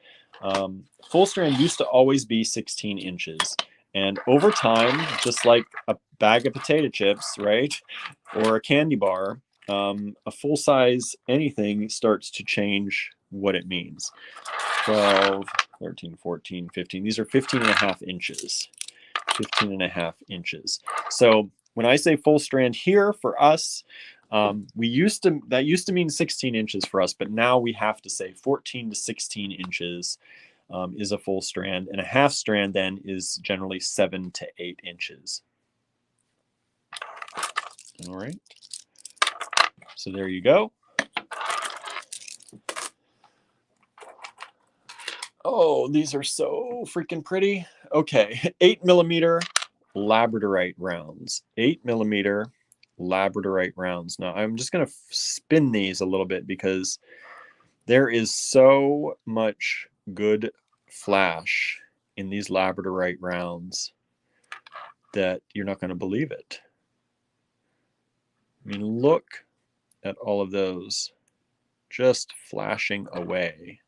Full strand used to always be 16 inches. And over time, just like a bag of potato chips, right? Or a candy bar, a full size anything starts to change what it means. 12, 13, 14, 15. These are 15.5 inches. 15.5 inches. So when I say full strand here for us, that used to mean 16 inches for us, but now we have to say 14 to 16 inches is a full strand, and a half strand then is generally 7 to 8 inches. All right. So there you go. Oh, these are so freaking pretty. Okay, 8mm Labradorite rounds. 8mm Labradorite rounds. Now, I'm just going to spin these a little bit because there is so much good flash in these Labradorite rounds that you're not going to believe it. I mean, look at all of those just flashing away.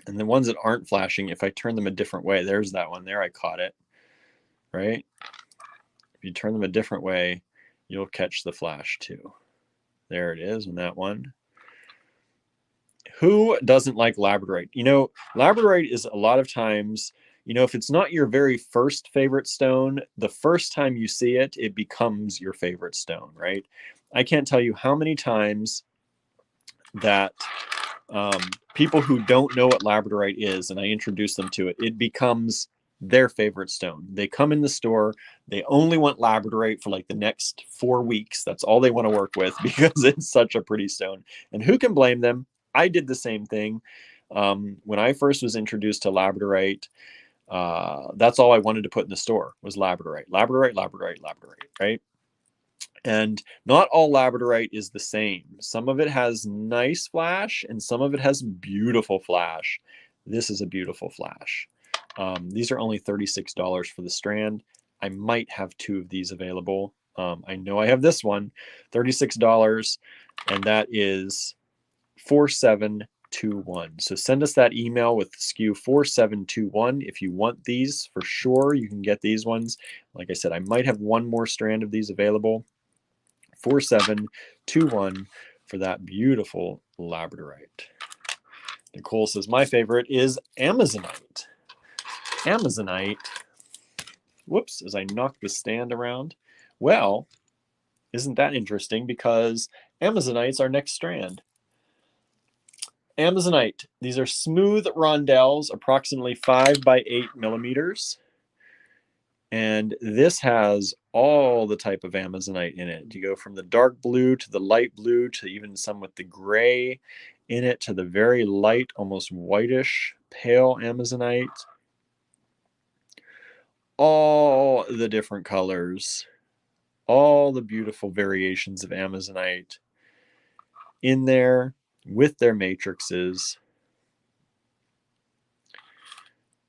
And the ones that aren't flashing, if I turn them a different way, there's that one there, I caught it, right? If you turn them a different way, you'll catch the flash too. There it is in that one. Who doesn't like Labradorite? You know, Labradorite is a lot of times, you know, if it's not your very first favorite stone, the first time you see it, it becomes your favorite stone, right? I can't tell you how many times that people who don't know what Labradorite is, and I introduce them to it, it becomes their favorite stone. They come in the store, they only want Labradorite for like the next 4 weeks. That's all they want to work with because it's such a pretty stone. And who can blame them? I did the same thing. When I first was introduced to Labradorite, That's all I wanted to put in the store was Labradorite, Labradorite, Labradorite, Labradorite, right? And not all Labradorite is the same. Some of it has nice flash and some of it has beautiful flash. This is a beautiful flash. These are only $36 for the strand. I might have 2 of these available. I know I have this one, $36, and that is 4721. So send us that email with SKU 4721 if you want these. For sure, you can get these ones. Like I said, I might have 1 more strand of these available. 4721 for that beautiful Labradorite. Nicole says, my favorite is Amazonite. Amazonite, whoops, as I knock the stand around. Well, isn't that interesting? Because Amazonite's our next strand. Amazonite, these are smooth rondelles, approximately 5 by 8 millimeters. And this has all the type of Amazonite in it. You go from the dark blue to the light blue to even some with the gray in it to the very light, almost whitish, pale Amazonite. All the different colors, all the beautiful variations of Amazonite in there with their matrices.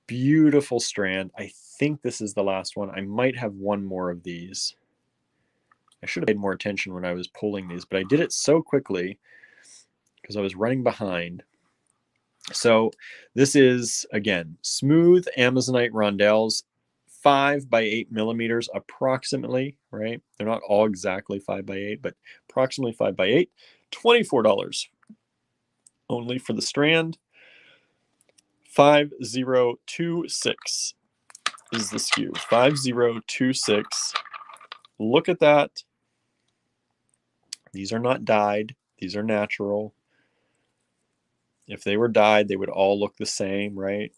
Beautiful strand. I think this is the last one. I might have 1 more of these. I should have paid more attention when I was pulling these, but I did it so quickly because I was running behind. So this is, again, smooth Amazonite rondelles, 5 by 8 millimeters approximately, right? They're not all exactly 5 by 8, but approximately 5 by 8. $24 only for the strand. 5026 is the SKU. 5026. Look at that. These are not dyed. These are natural. If they were dyed, they would all look the same, right?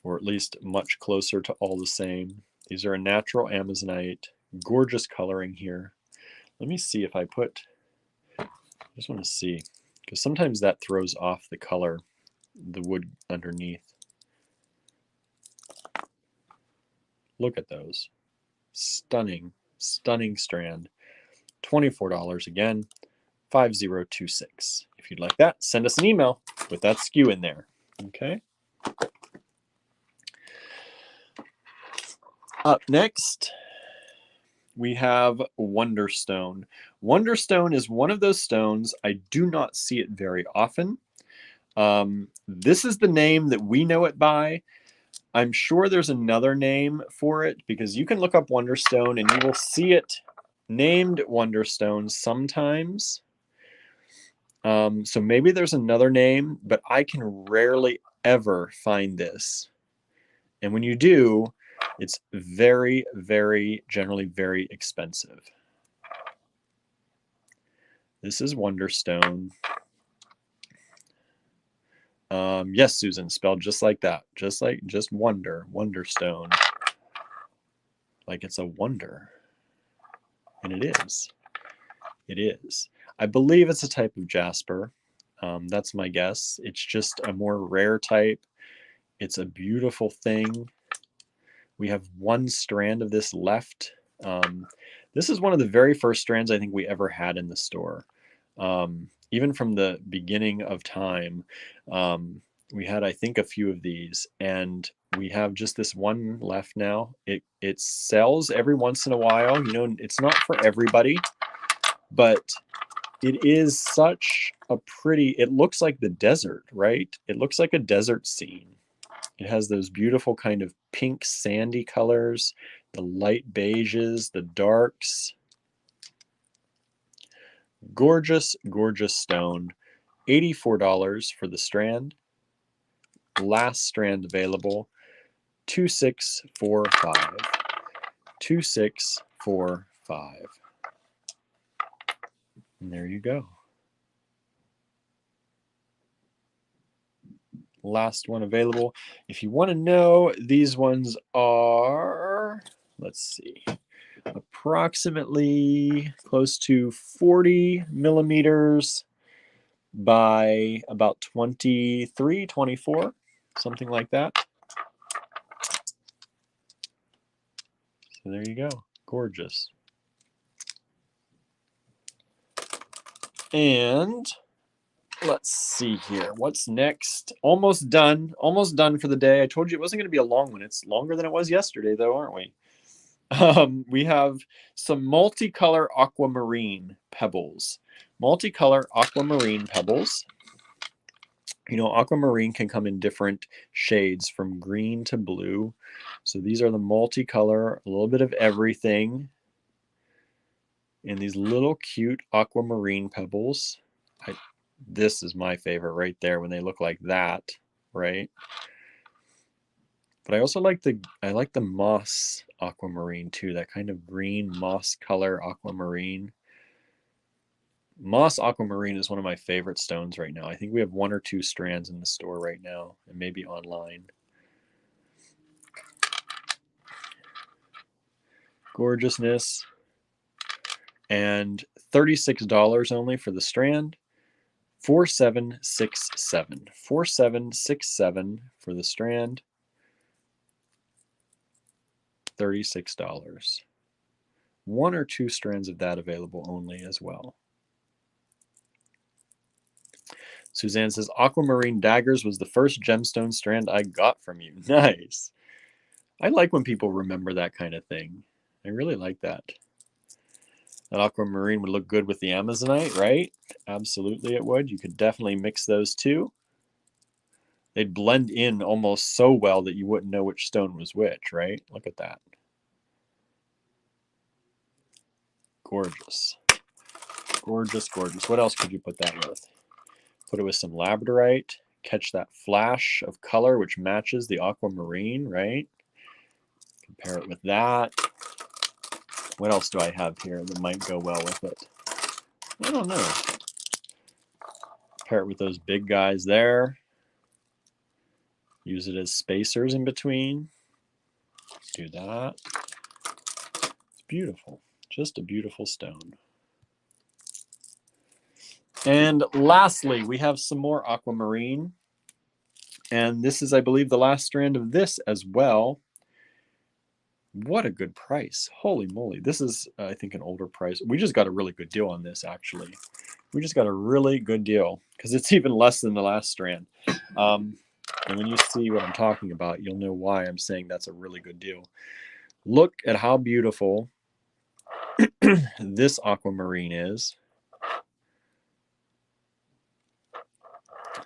Or at least much closer to all the same. These are a natural Amazonite. Gorgeous coloring here. Let me see if I put, I just want to see, because sometimes that throws off the color, the wood underneath. Look at those. Stunning, stunning strand. $24 again, 5026. If you'd like that, send us an email with that SKU in there. Okay. Up next, we have Wonderstone. Wonderstone is one of those stones. I do not see it very often. This is the name that we know it by. I'm sure there's another name for it because you can look up Wonderstone and you will see it named Wonderstone sometimes. So maybe there's another name, but I can rarely ever find this. And when you do, it's very, very, generally very expensive. This is Wonderstone. Yes, Susan, spelled just like that. Just wonder, Wonderstone. Like it's a wonder. And it is. It is. I believe it's a type of jasper. That's my guess. It's just a more rare type. It's a beautiful thing. We have 1 strand of this left. This is one of the very first strands I think we ever had in the store. Even from the beginning of time, we had, I think, a few of these, and we have just this 1 left now. It sells every once in a while. You know, it's not for everybody, but it is such a pretty, it looks like the desert, right? It looks like a desert scene. It has those beautiful kind of pink sandy colors, the light beiges, the darks. Gorgeous, gorgeous stone. $84 for the strand. Last strand available. 2645. 2645. And there you go. Last one available. If you want to know, these ones are, let's see, approximately close to 40 millimeters by about 23, 24, something like that. So there you go. Gorgeous. And let's see here. What's next? Almost done. Almost done for the day. I told you it wasn't going to be a long one. It's longer than it was yesterday, though, aren't we? We have some multicolor aquamarine pebbles. Multicolor aquamarine pebbles. You know, aquamarine can come in different shades from green to blue. So these are the multicolor, a little bit of everything. And these little cute aquamarine pebbles. This is my favorite right there when they look like that, right? But I also like the moss aquamarine too, that kind of green moss color aquamarine. Moss aquamarine is one of my favorite stones right now. I think we have 1 or 2 strands in the store right now, and maybe online. Gorgeousness. And $36 only for the strand. 4767. 4767 for the strand. $36. 1 or 2 strands of that available only as well. Suzanne says, Aquamarine Daggers was the first gemstone strand I got from you. Nice. I like when people remember that kind of thing. I really like that. That aquamarine would look good with the Amazonite, right? Absolutely it would. You could definitely mix those two. They'd blend in almost so well that you wouldn't know which stone was which, right? Look at that. Gorgeous. Gorgeous, gorgeous. What else could you put that with? Put it with some Labradorite. Catch that flash of color which matches the aquamarine, right? Compare it with that. What else do I have here that might go well with it? I don't know. Pair it with those big guys there. Use it as spacers in between. Do that. It's beautiful. Just a beautiful stone. And lastly, we have some more aquamarine. And this is, I believe, the last strand of this as well. What a good price. Holy moly. This is, I think, an older price. We just got a really good deal on this, actually. We just got a really good deal because it's even less than the last strand. And when you see what I'm talking about, you'll know why I'm saying that's a really good deal. Look at how beautiful this aquamarine is.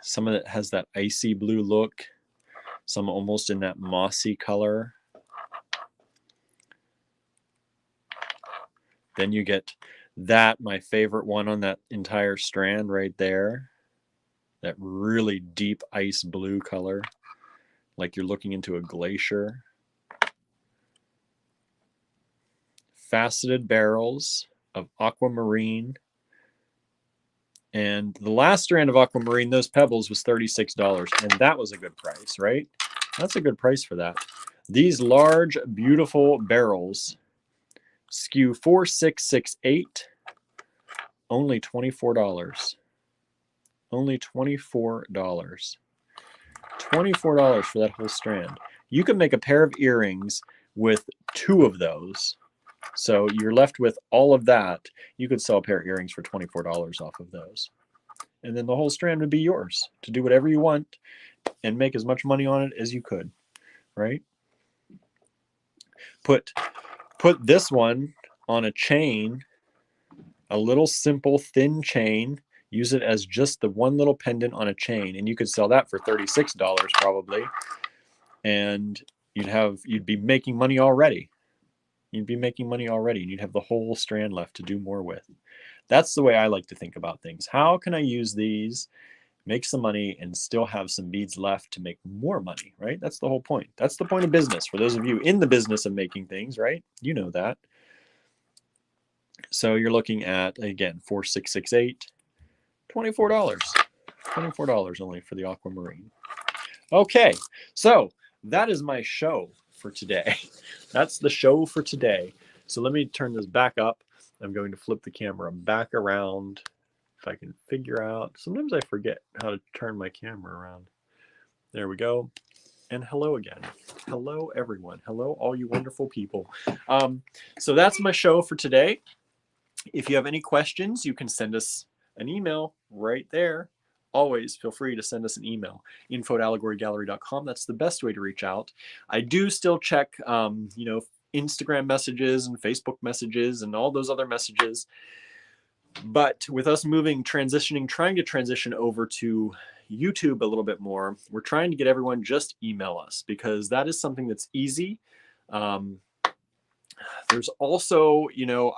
Some of it has that icy blue look, some almost in that mossy color. Then you get that, my favorite one on that entire strand right there. That really deep ice blue color, like you're looking into a glacier. Faceted barrels of aquamarine. And the last strand of aquamarine, those pebbles, was $36. And that was a good price, right? That's a good price for that. These large, beautiful barrels, SKU 4668, only $24. Only $24. $24 for that whole strand. You can make a pair of earrings with 2 of those. So you're left with all of that. You could sell a pair of earrings for $24 off of those. And then the whole strand would be yours to do whatever you want and make as much money on it as you could, right? Put this one on a chain, a little simple thin chain. Use it as just the one little pendant on a chain, and you could sell that for $36 probably. And you'd be making money already. You'd be making money already, and you'd have the whole strand left to do more with. That's the way I like to think about things. How can I use these, make some money, and still have some beads left to make more money, right? That's the whole point. That's the point of business. For those of you in the business of making things, right? You know that. So you're looking at, again, 4668, $24. $24 only for the aquamarine. Okay, so that is my show for today. That's the show for today. So let me turn this back up. I'm going to flip the camera back around. If I can figure out, sometimes I forget how to turn my camera around. There we go. And hello again. Hello, everyone. Hello, all you wonderful people. So that's my show for today. If you have any questions, you can send us an email right there. Always feel free to send us an email, info@allegorygallery.com. That's the best way to reach out. I do still check, Instagram messages and Facebook messages and all those other messages. But with us trying to transition over to YouTube a little bit more, we're trying to get everyone just email us because that is something that's easy. There's also,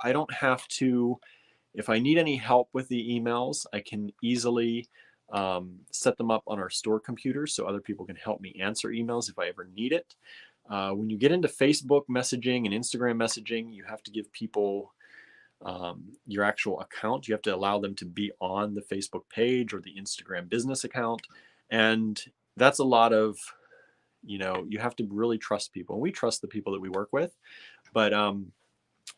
I don't have to, if I need any help with the emails, I can easily set them up on our store computer so other people can help me answer emails if I ever need it. When you get into Facebook messaging and Instagram messaging, you have to give people your actual account. You have to allow them to be on the Facebook page or the Instagram business account. And that's a lot of, you have to really trust people. And we trust the people that we work with. But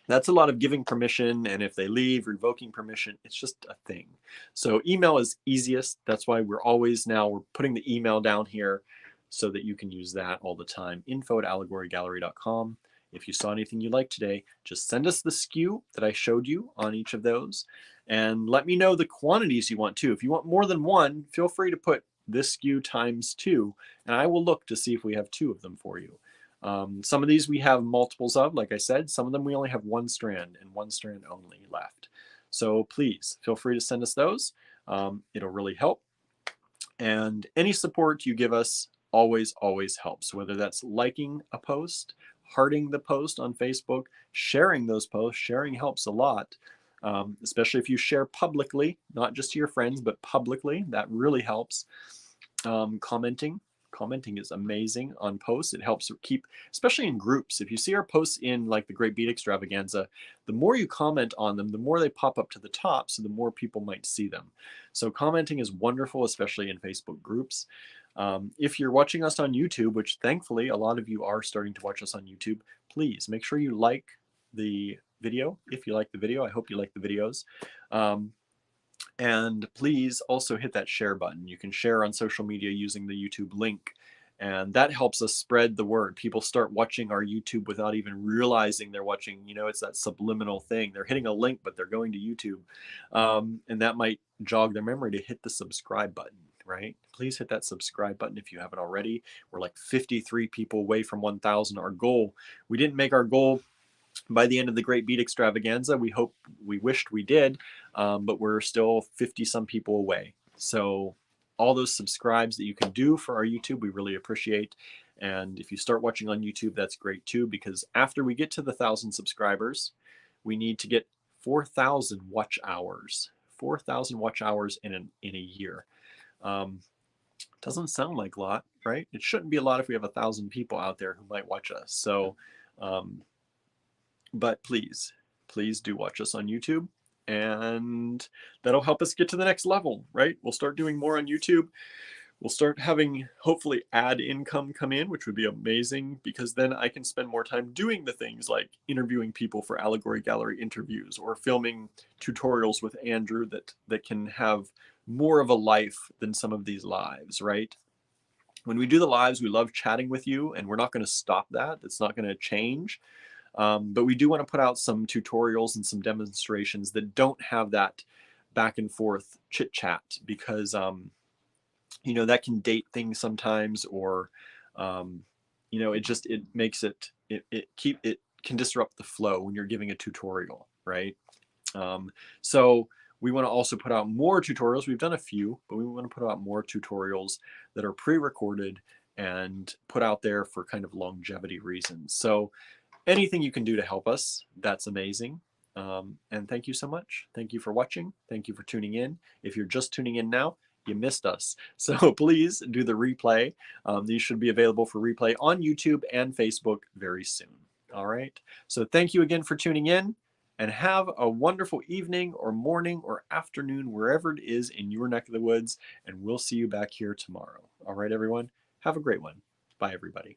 that's a lot of giving permission. And if they leave, revoking permission, it's just a thing. So email is easiest. That's why we're putting the email down here so that you can use that all the time. info@allegorygallery.com. If you saw anything you liked today, just send us the SKU that I showed you on each of those. And let me know the quantities you want too. If you want more than one, feel free to put this SKU ×2, and I will look to see if we have 2 of them for you. Some of these we have multiples of, like I said. Some of them we only have 1 strand and 1 strand only left. So please feel free to send us those. It'll really help. And any support you give us always helps, whether that's liking a post, hearting the post on Facebook, sharing those posts. Sharing helps a lot, especially if you share publicly, not just to your friends, but publicly. That really helps. Commenting is amazing on posts. It helps keep, especially in groups. If you see our posts in like the Great Bead Extravaganza, the more you comment on them, the more they pop up to the top, so the more people might see them. So commenting is wonderful, especially in Facebook groups. If you're watching us on YouTube, which thankfully a lot of you are starting to watch us on YouTube, please make sure you like the video. If you like the video, I hope you like the videos. And please also hit that share button. You can share on social media using the YouTube link, and that helps us spread the word. People start watching our YouTube without even realizing they're watching. It's that subliminal thing. They're hitting a link, but they're going to YouTube. And that might jog their memory to hit the subscribe button, right? Please hit that subscribe button if you haven't already. We're like 53 people away from 1,000. Our goal, we didn't make our goal by the end of the Great Bead Extravaganza. We wished we did, but we're still 50 some people away. So all those subscribes that you can do for our YouTube, we really appreciate. And if you start watching on YouTube, that's great too, because after we get to the 1,000 subscribers, we need to get 4,000 watch hours. 4,000 watch hours in a year. Doesn't sound like a lot, right? It shouldn't be a lot if we have 1,000 people out there who might watch us. So, but please do watch us on YouTube, and that'll help us get to the next level, right? We'll start doing more on YouTube. We'll start having, hopefully, ad income come in, which would be amazing, because then I can spend more time doing the things like interviewing people for Allegory Gallery interviews, or filming tutorials with Andrew that can have more of a life than some of these lives, right? When we do the lives, we love chatting with you, and we're not going to stop that. It's not going to change. But we do want to put out some tutorials and some demonstrations that don't have that back and forth chit chat, because that can date things sometimes, or it makes it can disrupt the flow when you're giving a tutorial, right? So we want to also put out more tutorials. We've done a few, but we want to put out more tutorials that are pre-recorded and put out there for kind of longevity reasons. So anything you can do to help us, that's amazing. And thank you so much. Thank you for watching. Thank you for tuning in. If you're just tuning in now, you missed us. So please do the replay. These should be available for replay on YouTube and Facebook very soon. All right. So thank you again for tuning in, and have a wonderful evening or morning or afternoon, wherever it is in your neck of the woods. And we'll see you back here tomorrow. All right, everyone. Have a great one. Bye, everybody.